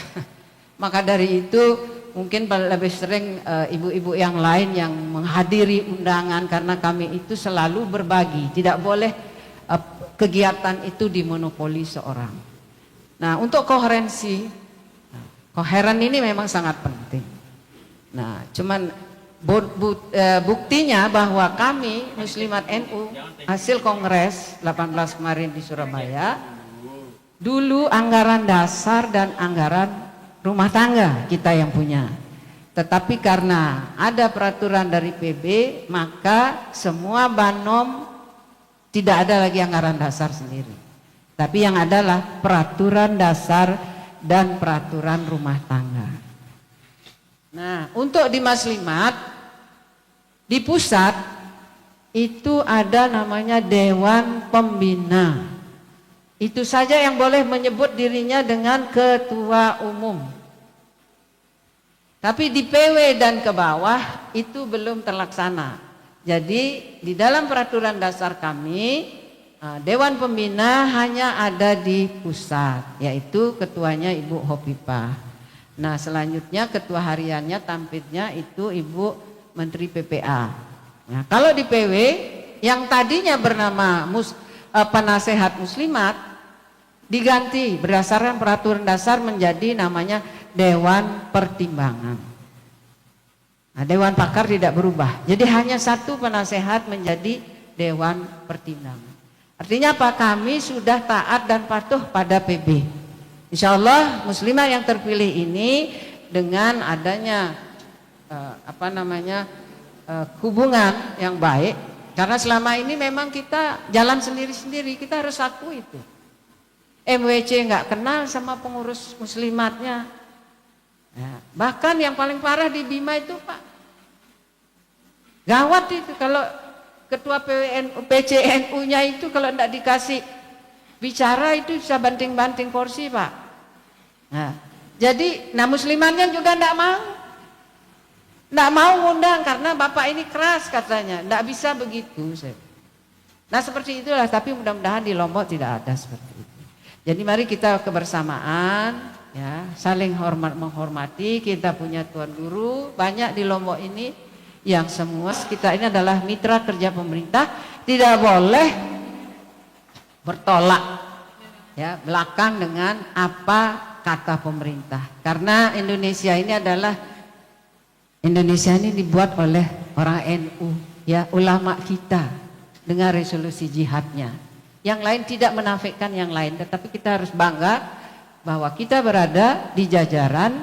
S4: Maka dari itu mungkin lebih sering ibu-ibu yang lain yang menghadiri undangan, karena kami itu selalu berbagi. Tidak boleh kegiatan itu dimonopoli seorang. Nah untuk koherensi, koheren ini memang sangat penting. Nah cuman buktinya bahwa kami Muslimat NU hasil Kongres 18 kemarin di Surabaya, dulu anggaran dasar dan anggaran rumah tangga kita yang punya. Tetapi karena ada peraturan dari PB, maka semua banom tidak ada lagi anggaran dasar sendiri. Tapi yang adalah peraturan dasar dan peraturan rumah tangga. Nah, untuk di Maslimat, di pusat itu ada namanya Dewan Pembina. Itu saja yang boleh menyebut dirinya dengan ketua umum. Tapi di PW dan ke bawah itu belum terlaksana. Jadi di dalam peraturan dasar kami, Dewan Pembina hanya ada di pusat, yaitu ketuanya Ibu Hopipah. Nah selanjutnya ketua hariannya tampilnya itu Ibu Menteri PPA. Nah, kalau di PW yang tadinya bernama Penasehat Muslimat diganti berdasarkan peraturan dasar menjadi namanya Dewan Pertimbangan. Nah, Dewan Pakar tidak berubah. Jadi hanya satu penasehat menjadi Dewan Pertimbangan. Artinya apa? Kami sudah taat dan patuh pada PB. Insya Allah muslimah yang terpilih ini dengan adanya hubungan yang baik. Karena selama ini memang kita jalan sendiri-sendiri, kita harus akui itu. MWC nggak kenal sama pengurus muslimatnya. Nah, bahkan yang paling parah di Bima itu Pak, gawat itu kalau ketua PCNU-nya itu kalau tidak dikasih bicara itu bisa banting-banting kursi Pak. Nah, jadi muslimannya juga tidak mau ngundang karena bapak ini keras katanya, tidak bisa begitu. Nah seperti itulah, tapi mudah-mudahan di Lombok tidak ada seperti itu. Jadi mari kita kebersamaan, ya, saling menghormati. Kita punya Tuan Guru banyak di Lombok ini yang semua kita ini adalah mitra kerja pemerintah, tidak boleh bertolak ya belakang dengan apa kata pemerintah. Karena Indonesia ini dibuat oleh orang NU, ya, ulama kita dengan resolusi jihadnya. Yang lain tidak menafikan yang lain, tetapi kita harus bangga bahwa kita berada di jajaran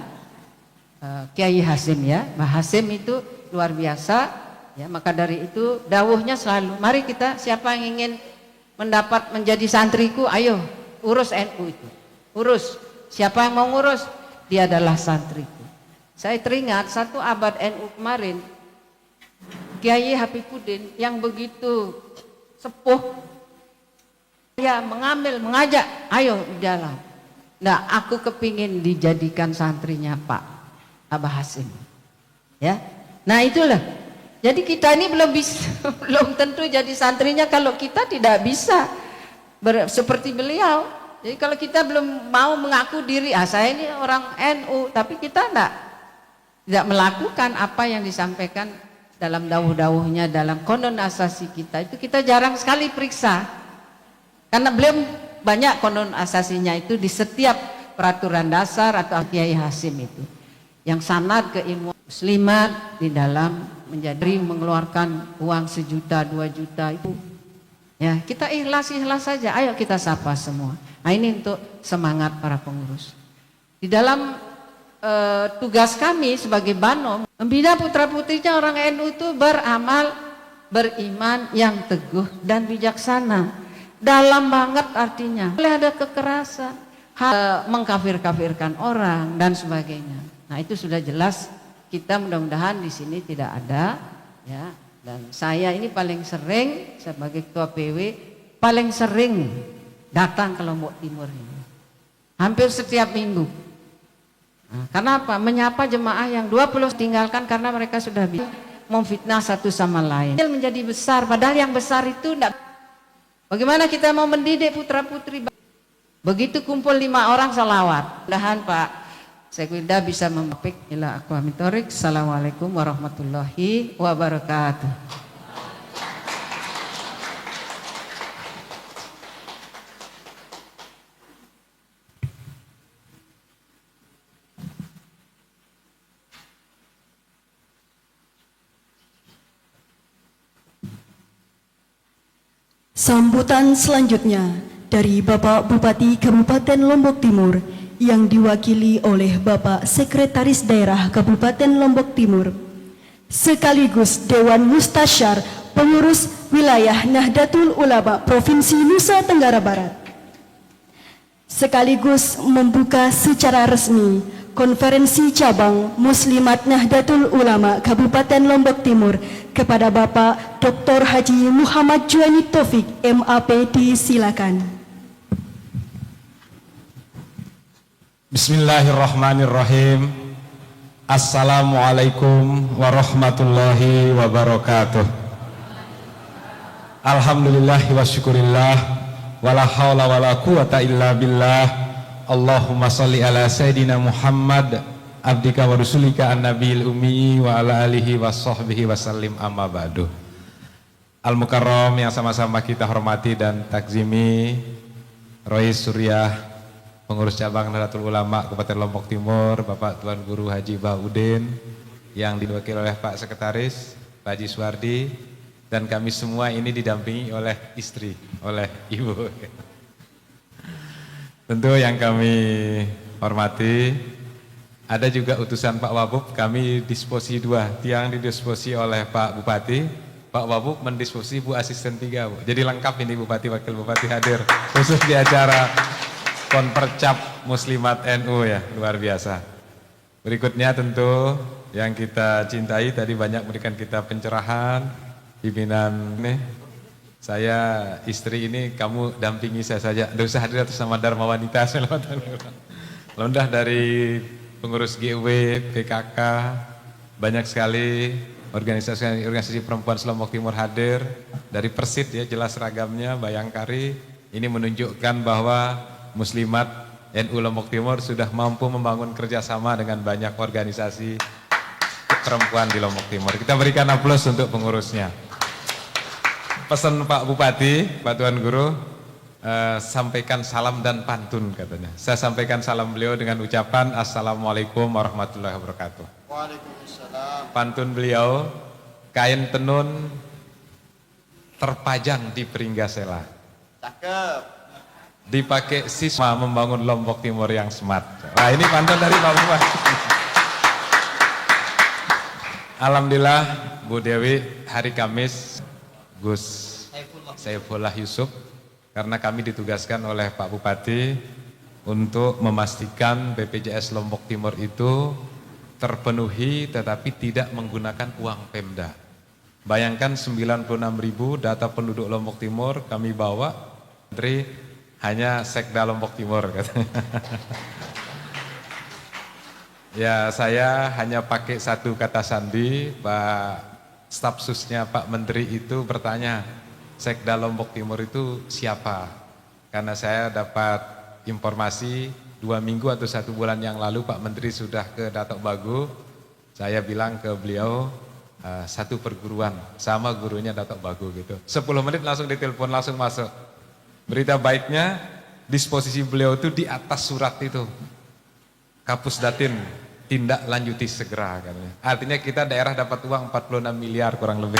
S4: Kiai Hasim, ya. Mbah Hasim itu luar biasa, ya. Maka dari itu dawuhnya selalu, mari kita siapa yang ingin menjadi santriku, ayo urus NU itu, urus. Siapa yang mau ngurus, dia adalah santriku. Saya teringat satu abad NU kemarin, Kiai Habibuddin yang begitu sepuh, Ya mengambil, mengajak, ayo jalan. Nah, aku kepingin dijadikan santrinya Pak Abah Hasim. Ya, nah itulah. Jadi kita ini belum bisa, belum tentu jadi santrinya kalau kita tidak bisa seperti beliau. Jadi kalau kita belum mau mengaku diri, saya ini orang NU, tapi kita tidak melakukan apa yang disampaikan dalam dawuh-dawuhnya, dalam konon asasi kita, itu kita jarang sekali periksa. Karena belum banyak konon asasinya itu di setiap peraturan dasar atau Kiai Hasim itu. Yang sanad ke ilmu muslimat di dalam mengeluarkan uang 1 juta 2 juta itu. Ya, kita ikhlas saja. Ayo kita sapa semua. Nah, ini untuk semangat para pengurus. Di dalam tugas kami sebagai Banom, membina putra-putrinya orang NU itu beramal, beriman yang teguh dan bijaksana. Dalam banget artinya. Boleh ada kekerasan, mengkafir-kafirkan orang dan sebagainya. Nah, itu sudah jelas. Kita mudah-mudahan di sini tidak ada, ya. Dan saya ini paling sering sebagai ketua PW paling sering datang ke Lombok Timur ini. Hampir setiap minggu. Nah, kenapa? Menyapa jemaah yang 20 tinggalkan karena mereka sudah bisa memfitnah satu sama lain. Menjadi besar, padahal yang besar itu tidak. Bagaimana kita mau mendidik putra-putri? Begitu kumpul 5 orang salawat. Mudah-mudahan Pak Sekwilda bisa memapik ila akwamitorik. Assalamualaikum warahmatullahi wabarakatuh.
S2: Sambutan selanjutnya dari Bapak Bupati Kabupaten Lombok Timur yang diwakili oleh Bapak Sekretaris Daerah Kabupaten Lombok Timur sekaligus Dewan Mustasyar Pengurus Wilayah Nahdlatul Ulama Provinsi Nusa Tenggara Barat, sekaligus membuka secara resmi Konferensi Cabang Muslimat Nahdlatul Ulama Kabupaten Lombok Timur kepada Bapak Dr. Haji Muhammad Juwani Taufik MAP, disilakan.
S5: Bismillahirrahmanirrahim. Assalamualaikum warahmatullahi wabarakatuh. Alhamdulillahi wa syukurillah, wala hawla wala quwata illa billah. Allahumma salli ala Sayyidina Muhammad abdika wa rasulika an-nabiyil ummi wa ala alihi wa sahbihi wa sallim, amma ba'du. Al-Mukarram yang sama-sama kita hormati dan takzimi, Rois Suryah Pengurus Cabang Nahdlatul Ulama Kabupaten Lombok Timur, Bapak Tuan Guru Haji Baudin yang diwakili oleh Pak Sekretaris Pak Haji Suwardi, dan kami semua ini didampingi oleh istri, oleh Ibu. Tentu yang kami hormati, ada juga utusan Pak Wabub, kami disposi 2, tiang didisposi oleh Pak Bupati, Pak Wabub mendisposi Bu Asisten 3, Bu. Jadi lengkap ini Bupati, Wakil Bupati hadir khusus di acara Konpercap Muslimat NU, ya, luar biasa. Berikutnya tentu yang kita cintai tadi banyak memberikan kita pencerahan, pimpinan nih. Saya istri ini kamu dampingi saya saja, tidak usah hadir atas nama Dharma Wanita. Londah dari pengurus GW, PKK, banyak sekali organisasi perempuan Lombok Timur hadir, dari Persit ya, jelas ragamnya, Bayangkari. Ini menunjukkan bahwa Muslimat NU Lombok Timur sudah mampu membangun kerjasama dengan banyak organisasi perempuan di Lombok Timur. Kita berikan aplaus untuk pengurusnya. Pesan Pak Bupati, Pak Tuan Guru, sampaikan salam dan pantun katanya. Saya sampaikan salam beliau dengan ucapan Assalamualaikum warahmatullahi wabarakatuh. Waalaikumsalam. Pantun beliau, kain tenun terpajang di Pringgasela. Cakep. Dipakai siswa membangun Lombok Timur yang smart. Nah, ini pantun dari Pak Bupati. Alhamdulillah Bu Dewi, hari Kamis Gus Saifullah Yusuf, karena kami ditugaskan oleh Pak Bupati untuk memastikan BPJS Lombok Timur itu terpenuhi tetapi tidak menggunakan uang Pemda. Bayangkan 96.000 data penduduk Lombok Timur kami bawa Menteri hanya Sekda Lombok Timur katanya. Ya, saya hanya pakai satu kata sandi. Pak staf susnya Pak Menteri itu bertanya, Sekda Lombok Timur itu siapa? Karena saya dapat informasi 2 minggu atau 1 bulan yang lalu Pak Menteri sudah ke Datok Bagu. Saya bilang ke beliau, satu perguruan sama gurunya Datok Bagu gitu. 10 menit langsung ditelepon, langsung masuk. Berita baiknya, disposisi beliau itu di atas surat itu. Kapus Datin, tindak lanjuti segera katanya. Artinya kita daerah dapat uang 46 miliar kurang lebih.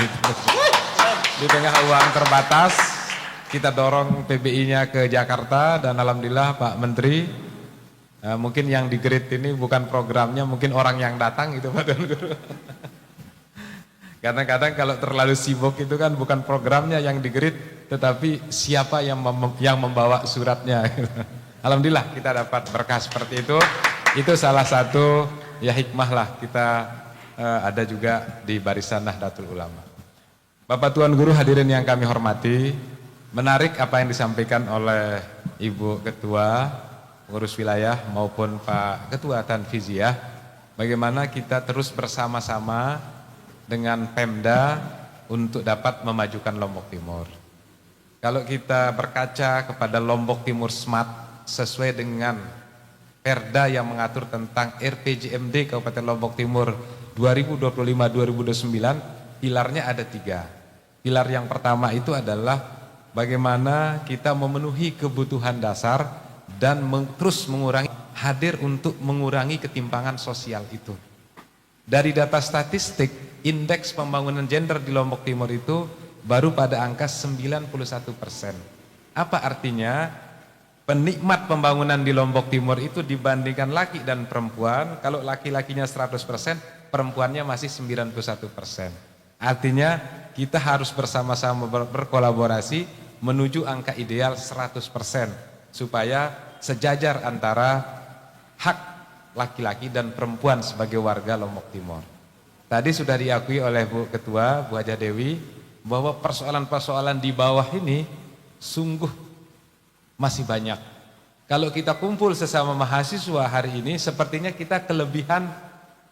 S5: Di tengah uang terbatas, kita dorong PBI-nya ke Jakarta dan alhamdulillah Pak Menteri, mungkin yang di grid ini bukan programnya, mungkin orang yang datang gitu Pak Tuan Guru. Kadang-kadang kalau terlalu sibuk itu kan bukan programnya yang di grid, tetapi siapa yang membawa suratnya. Alhamdulillah kita dapat berkah seperti itu. Itu salah satu ya hikmah lah kita ada juga di Barisan Nahdlatul Ulama. Bapak Tuan Guru hadirin yang kami hormati, menarik apa yang disampaikan oleh Ibu Ketua Pengurus Wilayah maupun Pak Ketua Tanfiziah. Bagaimana kita terus bersama-sama dengan Pemda untuk dapat memajukan Lombok Timur. Kalau kita berkaca kepada Lombok Timur Smart sesuai dengan Perda yang mengatur tentang RPJMD Kabupaten Lombok Timur 2025-2029, pilarnya ada 3. Pilar yang pertama itu adalah bagaimana kita memenuhi kebutuhan dasar dan terus mengurangi, hadir untuk mengurangi ketimpangan sosial itu. Dari data statistik, indeks pembangunan gender di Lombok Timur itu baru pada angka 91%. Apa artinya? Penikmat pembangunan di Lombok Timur itu dibandingkan laki dan perempuan, kalau laki-lakinya 100%, perempuannya masih 91%. Artinya kita harus bersama-sama berkolaborasi menuju angka ideal 100%, supaya sejajar antara hak laki-laki dan perempuan sebagai warga Lombok Timur. Tadi sudah diakui oleh Bu Ketua, Bu Haja Dewi, bahwa persoalan-persoalan di bawah ini sungguh masih banyak. Kalau kita kumpul sesama mahasiswa hari ini, sepertinya kita kelebihan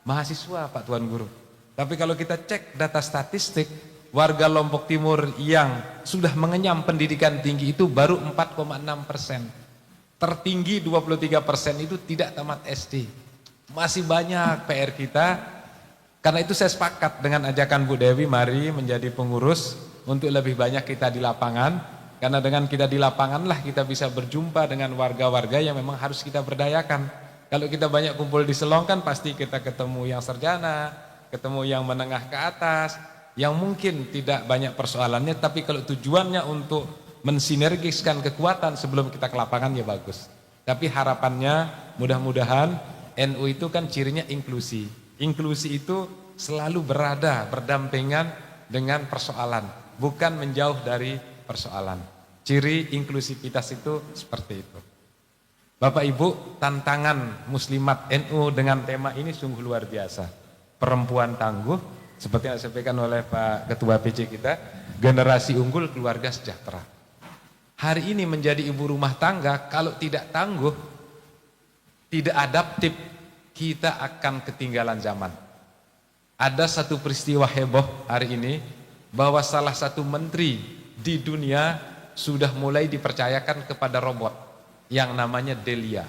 S5: mahasiswa Pak Tuan Guru. Tapi kalau kita cek data statistik, warga Lombok Timur yang sudah mengenyam pendidikan tinggi itu baru 4,6%. Tertinggi 23% itu tidak tamat SD. Masih banyak PR kita. Karena itu saya sepakat dengan ajakan Bu Dewi, mari menjadi pengurus untuk lebih banyak kita di lapangan. Karena dengan kita di lapangan lah kita bisa berjumpa dengan warga-warga yang memang harus kita berdayakan. Kalau kita banyak kumpul di Selong kan pasti kita ketemu yang sarjana, ketemu yang menengah ke atas, yang mungkin tidak banyak persoalannya, tapi kalau tujuannya untuk mensinergiskan kekuatan sebelum kita ke lapangan ya bagus. Tapi harapannya mudah-mudahan NU itu kan cirinya inklusi. Inklusi itu selalu berdampingan dengan persoalan, bukan menjauh dari persoalan. Ciri inklusivitas itu seperti itu. Bapak Ibu, tantangan muslimat NU dengan tema ini sungguh luar biasa. Perempuan tangguh, seperti yang disampaikan oleh Pak Ketua PC kita, generasi unggul keluarga sejahtera. Hari ini menjadi ibu rumah tangga, kalau tidak tangguh, tidak adaptif, kita akan ketinggalan zaman. Ada satu peristiwa heboh hari ini, bahwa salah satu menteri di dunia sudah mulai dipercayakan kepada robot yang namanya Delia.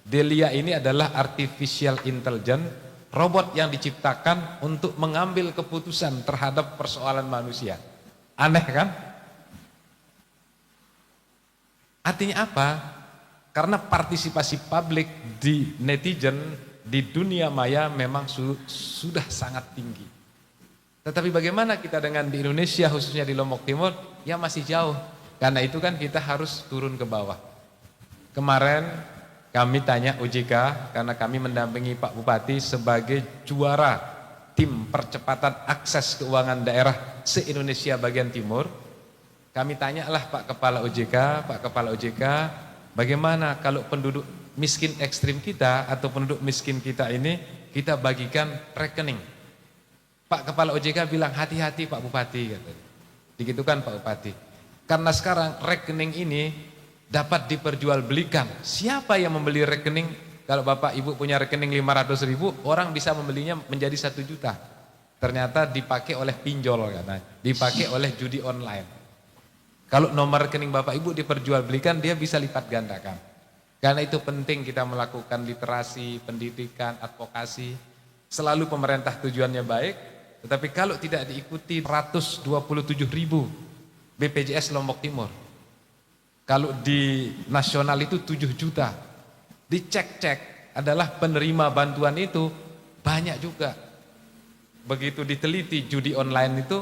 S5: Delia ini adalah artificial intelligence, robot yang diciptakan untuk mengambil keputusan terhadap persoalan manusia. Aneh kan? Artinya apa? Karena partisipasi publik di netizen di dunia maya memang sudah sangat tinggi. Tetapi bagaimana kita dengan di Indonesia, khususnya di Lombok Timur, ya masih jauh. Karena itu kan kita harus turun ke bawah. Kemarin kami tanya OJK, karena kami mendampingi Pak Bupati sebagai juara tim percepatan akses keuangan daerah se-Indonesia bagian timur. Kami tanyalah Pak Kepala OJK, bagaimana kalau penduduk miskin ekstrim kita atau penduduk miskin kita ini kita bagikan rekening. Pak Kepala OJK bilang hati-hati Pak Bupati, katanya. Begitu kan Pak Bupati. Karena sekarang rekening ini dapat diperjualbelikan. Siapa yang membeli rekening? Kalau Bapak Ibu punya rekening 500.000, orang bisa membelinya menjadi 1 juta. Ternyata dipakai oleh pinjol katanya, dipakai oleh judi online. Kalau nomor rekening Bapak Ibu diperjualbelikan, dia bisa lipat gandakan. Karena itu penting kita melakukan literasi, pendidikan, advokasi. Selalu pemerintah tujuannya baik, tetapi kalau tidak diikuti 127.000 BPJS Lombok Timur. Kalau di nasional itu 7 juta. Dicek-cek adalah penerima bantuan itu banyak juga. Begitu diteliti judi online itu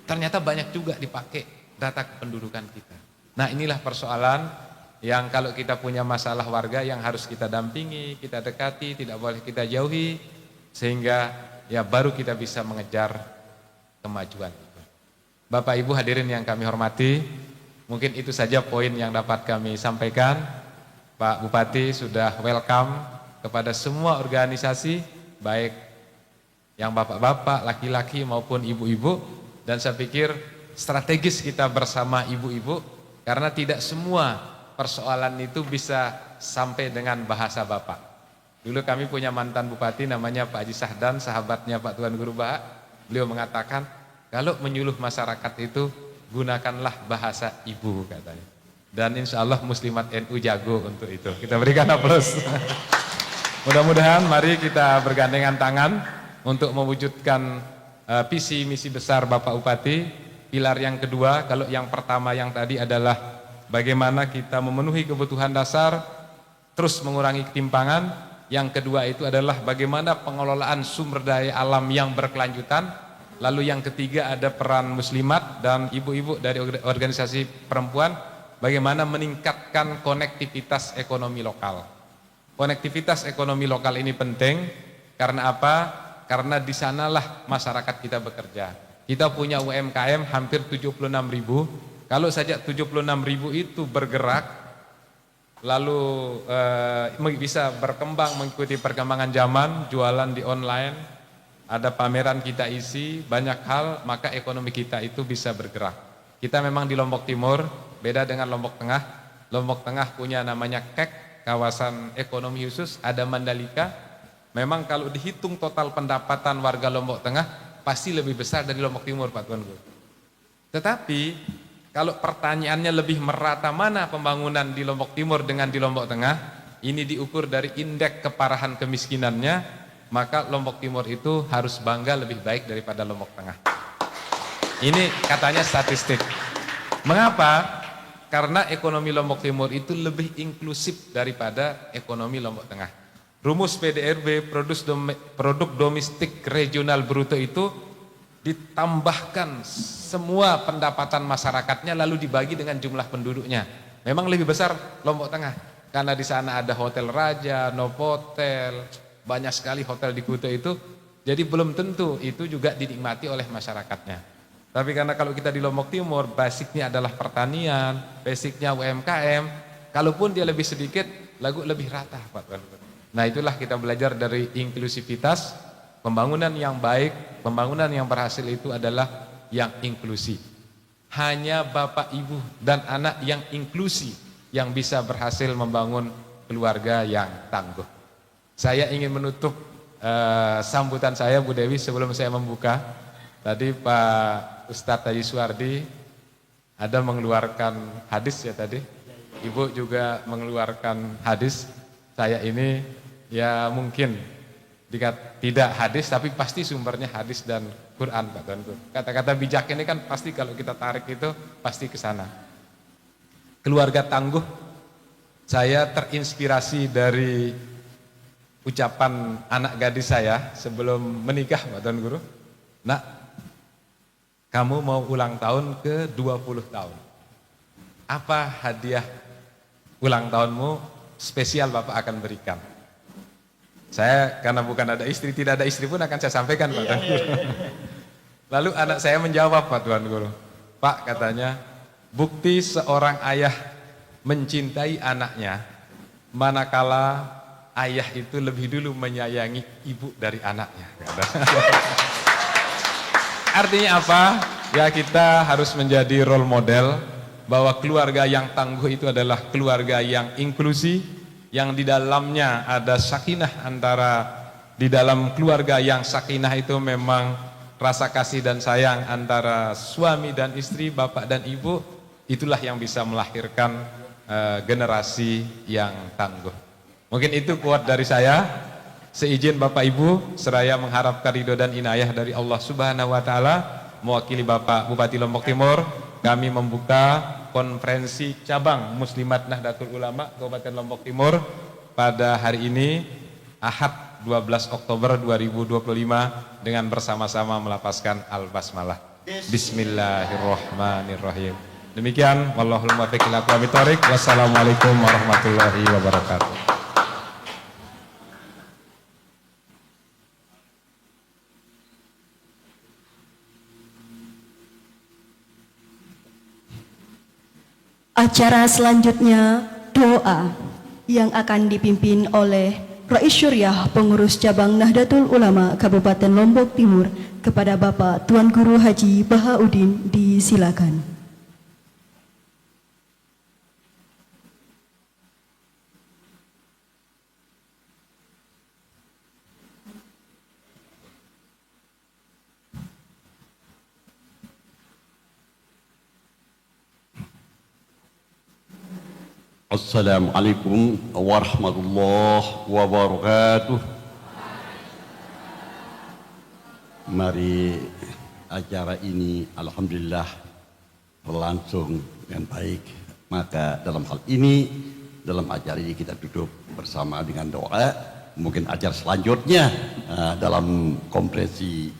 S5: ternyata banyak juga dipakai data kependudukan kita. Nah, inilah persoalan yang kalau kita punya masalah warga yang harus kita dampingi, kita dekati, tidak boleh kita jauhi, sehingga ya baru kita bisa mengejar kemajuan. Bapak Ibu hadirin yang kami hormati, mungkin itu saja poin yang dapat kami sampaikan. Pak Bupati sudah welcome kepada semua organisasi, baik yang bapak-bapak, laki-laki maupun ibu-ibu, dan saya pikir strategis kita bersama ibu-ibu, karena tidak semua persoalan itu bisa sampai dengan bahasa bapak. Dulu kami punya mantan bupati namanya Pak Haji Sahdan, sahabatnya Pak Tuan Guru Bahak. Beliau mengatakan, kalau menyuluh masyarakat itu gunakanlah bahasa ibu katanya. Dan insya Allah Muslimat NU jago untuk itu. Kita berikan aplaus. Mudah-mudahan mari kita bergandengan tangan untuk mewujudkan visi misi besar Bapak Bupati. Pilar yang kedua, kalau yang pertama yang tadi adalah bagaimana kita memenuhi kebutuhan dasar, terus mengurangi ketimpangan. Yang kedua itu adalah bagaimana pengelolaan sumber daya alam yang berkelanjutan. Lalu yang ketiga ada peran muslimat dan ibu-ibu dari organisasi perempuan, bagaimana meningkatkan konektivitas ekonomi lokal. Konektivitas ekonomi lokal ini penting karena apa? Karena di sanalah masyarakat kita bekerja. Kita punya UMKM hampir 76.000. Kalau saja 76.000 itu bergerak, lalu bisa berkembang mengikuti perkembangan zaman, jualan di online, ada pameran kita isi, banyak hal, maka ekonomi kita itu bisa bergerak. Kita memang di Lombok Timur, beda dengan Lombok Tengah. Lombok Tengah punya namanya KEK, kawasan ekonomi khusus, ada Mandalika. Memang kalau dihitung total pendapatan warga Lombok Tengah pasti lebih besar dari Lombok Timur, Pak Tuan Guru. Tetapi kalau pertanyaannya lebih merata mana pembangunan di Lombok Timur dengan di Lombok Tengah, ini diukur dari indeks keparahan kemiskinannya, maka Lombok Timur itu harus bangga lebih baik daripada Lombok Tengah. Ini katanya statistik. Mengapa? Karena ekonomi Lombok Timur itu lebih inklusif daripada ekonomi Lombok Tengah. Rumus PDRB, produk domestik regional bruto itu ditambahkan semua pendapatan masyarakatnya lalu dibagi dengan jumlah penduduknya. Memang lebih besar Lombok Tengah karena di sana ada Hotel Raja, Novotel, banyak sekali hotel di Kuta itu. Jadi belum tentu itu juga dinikmati oleh masyarakatnya. Tapi karena kalau kita di Lombok Timur, basicnya adalah pertanian, basicnya UMKM, kalaupun dia lebih sedikit, lebih rata, Pak. Nah, itulah kita belajar dari inklusivitas. Pembangunan yang baik, pembangunan yang berhasil itu adalah yang inklusi. Hanya Bapak, Ibu, dan anak yang inklusi yang bisa berhasil membangun keluarga yang tangguh. Saya ingin menutup sambutan saya, Bu Dewi, sebelum saya membuka. Tadi Pak Ustadz Haji Suwardi ada mengeluarkan hadis ya tadi. Ibu juga mengeluarkan hadis. Saya ini ya mungkin tidak hadis tapi pasti sumbernya hadis dan Quran, Pak Tuan Guru. Kata-kata bijak ini kan pasti kalau kita tarik itu pasti ke sana. Keluarga tangguh, saya terinspirasi dari ucapan anak gadis saya sebelum menikah, Pak Tuan Guru. Nak, kamu mau ulang tahun ke 20 tahun. Apa hadiah ulang tahunmu spesial Bapak akan berikan? Saya karena bukan ada istri, tidak ada istri pun akan saya sampaikan, Pak Tuan Guru. Lalu anak saya menjawab, Pak Tuan Guru. Pak, katanya, bukti seorang ayah mencintai anaknya manakala ayah itu lebih dulu menyayangi ibu dari anaknya. Artinya apa? Ya kita harus menjadi role model bahwa keluarga yang tangguh itu adalah keluarga yang inklusi, yang di dalamnya ada sakinah di dalam keluarga yang sakinah itu memang rasa kasih dan sayang antara suami dan istri, bapak dan ibu, itulah yang bisa melahirkan generasi yang tangguh. Mungkin itu kuat dari saya. Seizin Bapak Ibu, seraya mengharapkan ridho dan inayah dari Allah Subhanahu wa taala, mewakili Bapak Bupati Lombok Timur, kami membuka konferensi cabang Muslimat Nahdlatul Ulama Kabupaten Lombok Timur pada hari ini Ahad 12 Oktober 2025 dengan bersama-sama melafazkan Al-Basmalah. Bismillahirrahmanirrahim. Demikian, wallahul muwaffiq ila aqwamit thoriq. Wassalamualaikum warahmatullahi wabarakatuh.
S2: Acara selanjutnya doa yang akan dipimpin oleh Rais Syuriah Pengurus Cabang Nahdlatul Ulama Kabupaten Lombok Timur kepada Bapak Tuan Guru Haji Bahaudin, disilakan.
S6: Assalamualaikum warahmatullahi wabarakatuh. Mari acara ini alhamdulillah berlangsung dengan baik. Maka dalam hal ini, dalam acara ini kita duduk bersama dengan doa. Mungkin acara selanjutnya dalam konferensi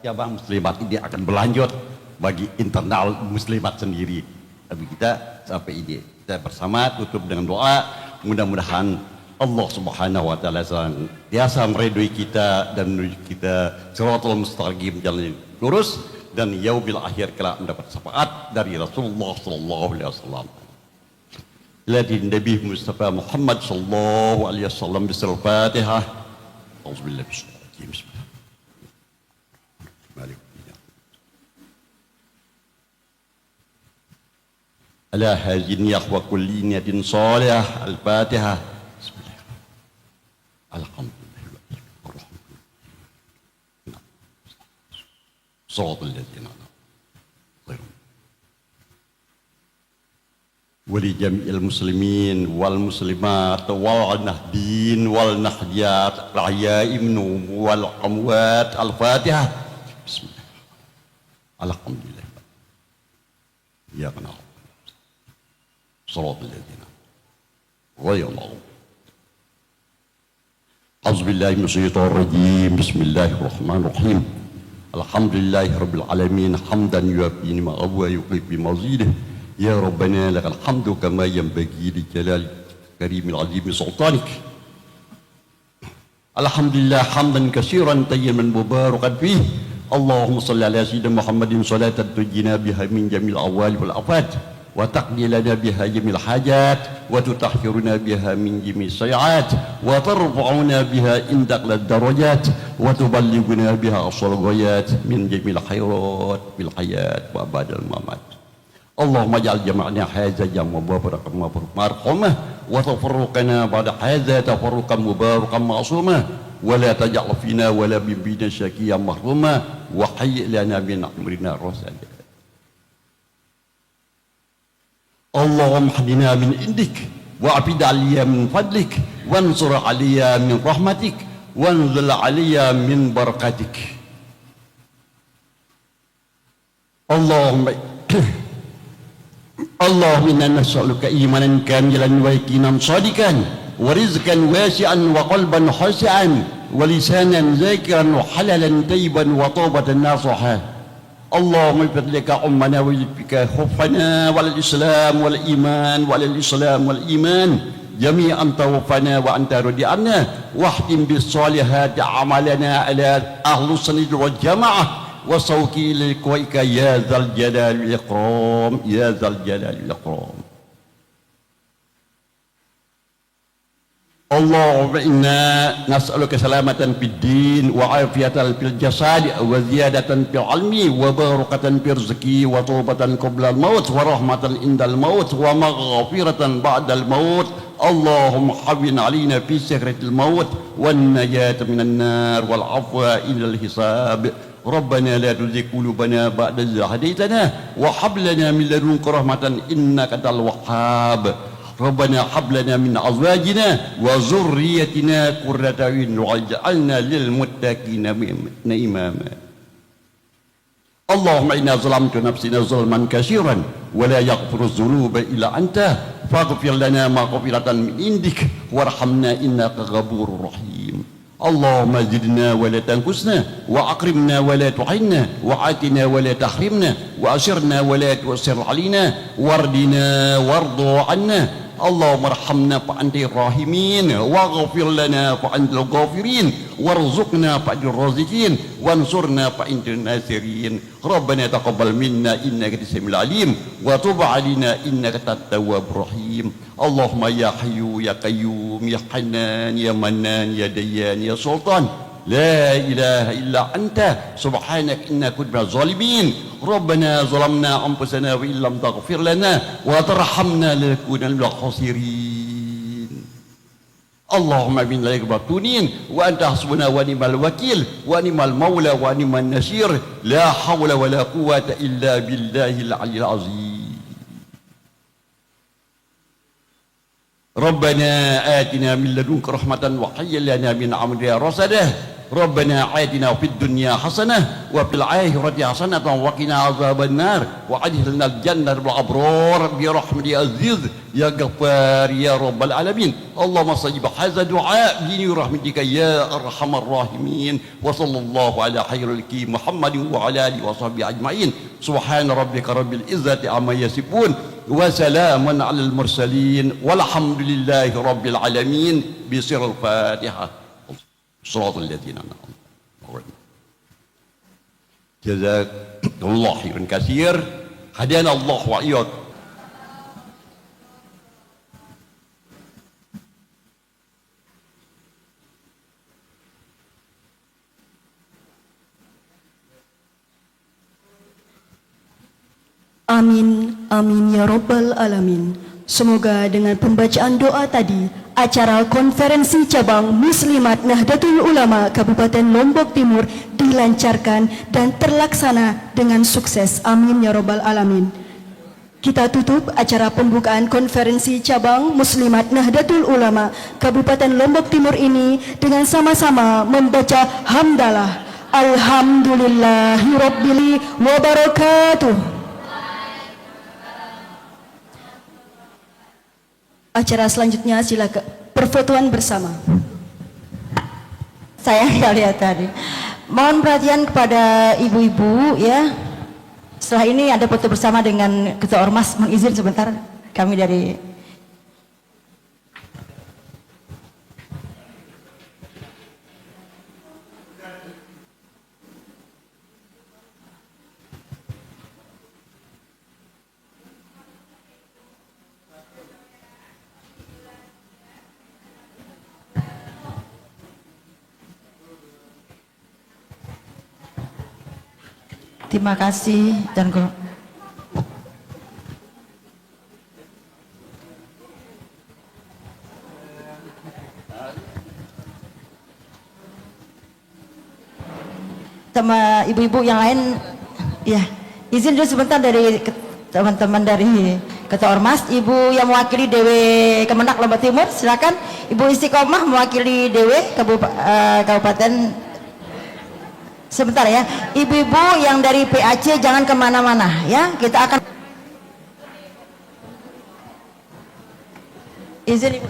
S6: cabang muslimat ini akan berlanjut bagi internal muslimat sendiri. Tapi kita sampai ini kita bersama tutup dengan doa, mudah-mudahan Allah Subhanahu wa taala biasa meridhoi kita dan menuju kita shiratal mustaqim, jalan lurus, dan yaumil akhir kelak mendapat syafaat dari Rasulullah sallallahu alaihi wasallam. Ladi Nabi Mustafa Muhammad sallallahu alaihi wasallam Al-Fatihah. Auzubillahi minasyaitonir rajim. على هذه النية وكل نية صالحة. الفاتحة. بسم الله. الحمد لله الرحمن الرحيم. صراط الذين أنعمت ولجميع المسلمين والمسلمات والنهدين والنهديات الأحياء منهم والأموات. الفاتحة. بسم الله. الحمد لله. يا نعم. صراط الذين غير المغضوب. أعوذ بالله من الشيطان الرجيم. بسم الله الرحمن الرحيم. الحمد لله رب العالمين حمدا يوافي نعمه ويكفي بمزيده. يا ربنا لك الحمد كما ينبغي لجلال كريم العظيم سلطانك. الحمد لله حمدا كثيرا طيبا مباركا فيه. اللهم صل على سيدنا محمد صلاة تنجينا بها من جميع الأهوال والآفات وتقضي لنا بها جميع الحاجات وتطهرنا بها من جميع السيئات وترفعنا بها عندك الدرجات وتبلغنا بها أقصى الغايات من جميع الخيرات في الحياة وبعد الممات. اللهم اجعل جمعنا هذا جمعا مباركا مرحوما وتفرقنا بعد هذا تفرقا مباركا معصوما ولا تجعل فينا ولا من بيننا شقيا محروما وهيئ لنا من أمرنا رشدا. اللهم اهدنا من عندك وأبد علي من فضلك وانصر علي من رحمتك وانزل علي من بركاتك. اللهم إنا نسألك إيمانا كاملا ويقينا صادقا ورزقا واسعا وقلبا خاشعا ولسانا ذاكرا وحللا طيبا وتوبة ناصحا. اللهم بفضلك أمنا وبك خفنا وعلى الإسلام والإيمان وعلى الإسلام والإيمان جميعا توفنا وأنت رضي عنا واختم بالصالحات أعمالنا على أهل السنة والجماعة وسوقي لقائك يا ذا الجلال والإكرام يا ذا الجلال والإكرام. اللهم إنا نسألك سلامة في الدين وعافية في الجسد وزيادة في العلم وبركة في الرزق وتوبة قبل الموت ورحمة عند الموت ومغفرة بعد الموت. اللهم حبن علينا في سكرة الموت والنجاة من النار والعفو إلى الحساب. ربنا لا تزغ قلوبنا بعد إذ هديتنا وهب لنا من لدنك رحمة إنك أنت الوهاب. ربنا هب لنا من أزواجنا وذريتنا قرة أعين واجعلنا للمتقين إماما. اللهم إنا ظلمت نفسنا ظلما كثيرا ولا يغفر الذنوب إلا أنت فاغفر لنا مغفرة من عندك وارحمنا إنك غفور رحيم. اللهم زدنا ولا تنقصنا وأكرمنا ولا تحرمنا وآتنا ولا تحرمنا وأسرنا ولا تؤسر علينا واردنا وارض عنا. اللهم ارحمنا فأنت الراحمين واغفر لنا فأنت الغافرين وارزقنا فأنت الرازقين وانصرنا فأنت الناصرين. ربنا تقبل منا إنك أنت السميع العليم وتب علينا إنك أنت التواب الرحيم. اللهم يا حي يا قيوم يا حنان يا منان يا ديان يا سلطان لا إله إلا أنت سبحانك إنا كنا من الظالمين. ربنا ظلمنا أنفسنا وإن لم تغفر لنا وترحمنا لنكونن من الخاسرين. اللهم من لا يقبطونين وأنت حسبنا ونعم الوكيل ونعم المولى ونعم النصير. لا حول ولا قوة إلا بالله العلي العظيم. ربنا آتنا من لدنك رحمة وهيئ لنا من أمرنا رشدا. ربنا آتنا في الدنيا حسنة وفي الآخرة حسنة وقنا عذاب النار وأدخلنا الجنة بالأبرار برحمتك يا عزيز يا غفار يا رب العالمين. اللهم استجب هذا الدعاء برحمتك يا أرحم الراحمين. وصلى الله على خير الخلق محمد وعلى آله وصحبه أجمعين. سبحان ربك رب العزة عما يصفون وسلام على المرسلين والحمد لله رب العالمين. بسر الفاتحة. صراط الذين أنعمت عليهم. جزاك الله خيرا كثير. هدانا الله وإياكم.
S2: Amin, amin ya Rabbal Alamin. Semoga dengan pembacaan doa tadi, acara konferensi cabang Muslimat Nahdlatul Ulama Kabupaten Lombok Timur dilancarkan dan terlaksana dengan sukses. Amin ya Rabbal Alamin. Kita tutup acara pembukaan konferensi cabang Muslimat Nahdlatul Ulama Kabupaten Lombok Timur ini dengan sama-sama membaca hamdalah. Alhamdulillahirabbil wabarakatuh. Acara selanjutnya silakan perfotoan bersama.
S1: Saya nggak lihat tadi. Mohon perhatian kepada ibu-ibu ya. Setelah ini ada foto bersama dengan Ketua Ormas. Mohon izin sebentar kami dari terima kasih dan sama ibu-ibu yang lain ya, izin dulu sebentar dari teman-teman dari Ketua Ormas. Ibu yang mewakili DW Kemenak Lombok Timur silakan. Ibu Istiqomah mewakili DW Kabupaten. Sebentar ya, ibu-ibu yang dari PAC jangan kemana-mana ya, kita akan izin ibu.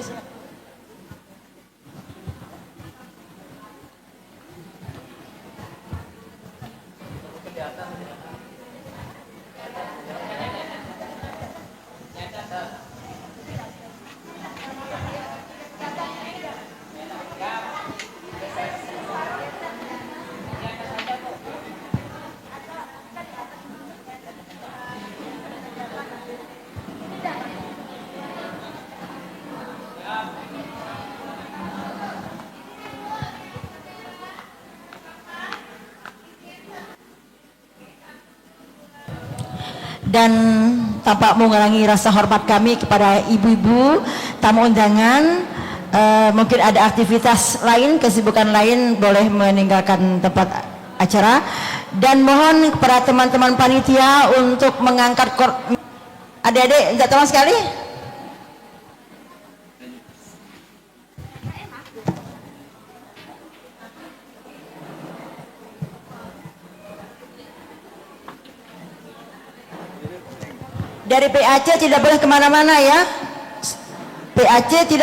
S1: dan tanpa mengurangi rasa hormat kami kepada ibu-ibu tamu undangan, mungkin ada aktivitas lain, kesibukan lain, boleh meninggalkan tempat acara, dan mohon kepada teman-teman panitia untuk mengangkat adik-adik minta tolong sekali. Dari PAC tidak boleh kemana-mana ya. PAC tidak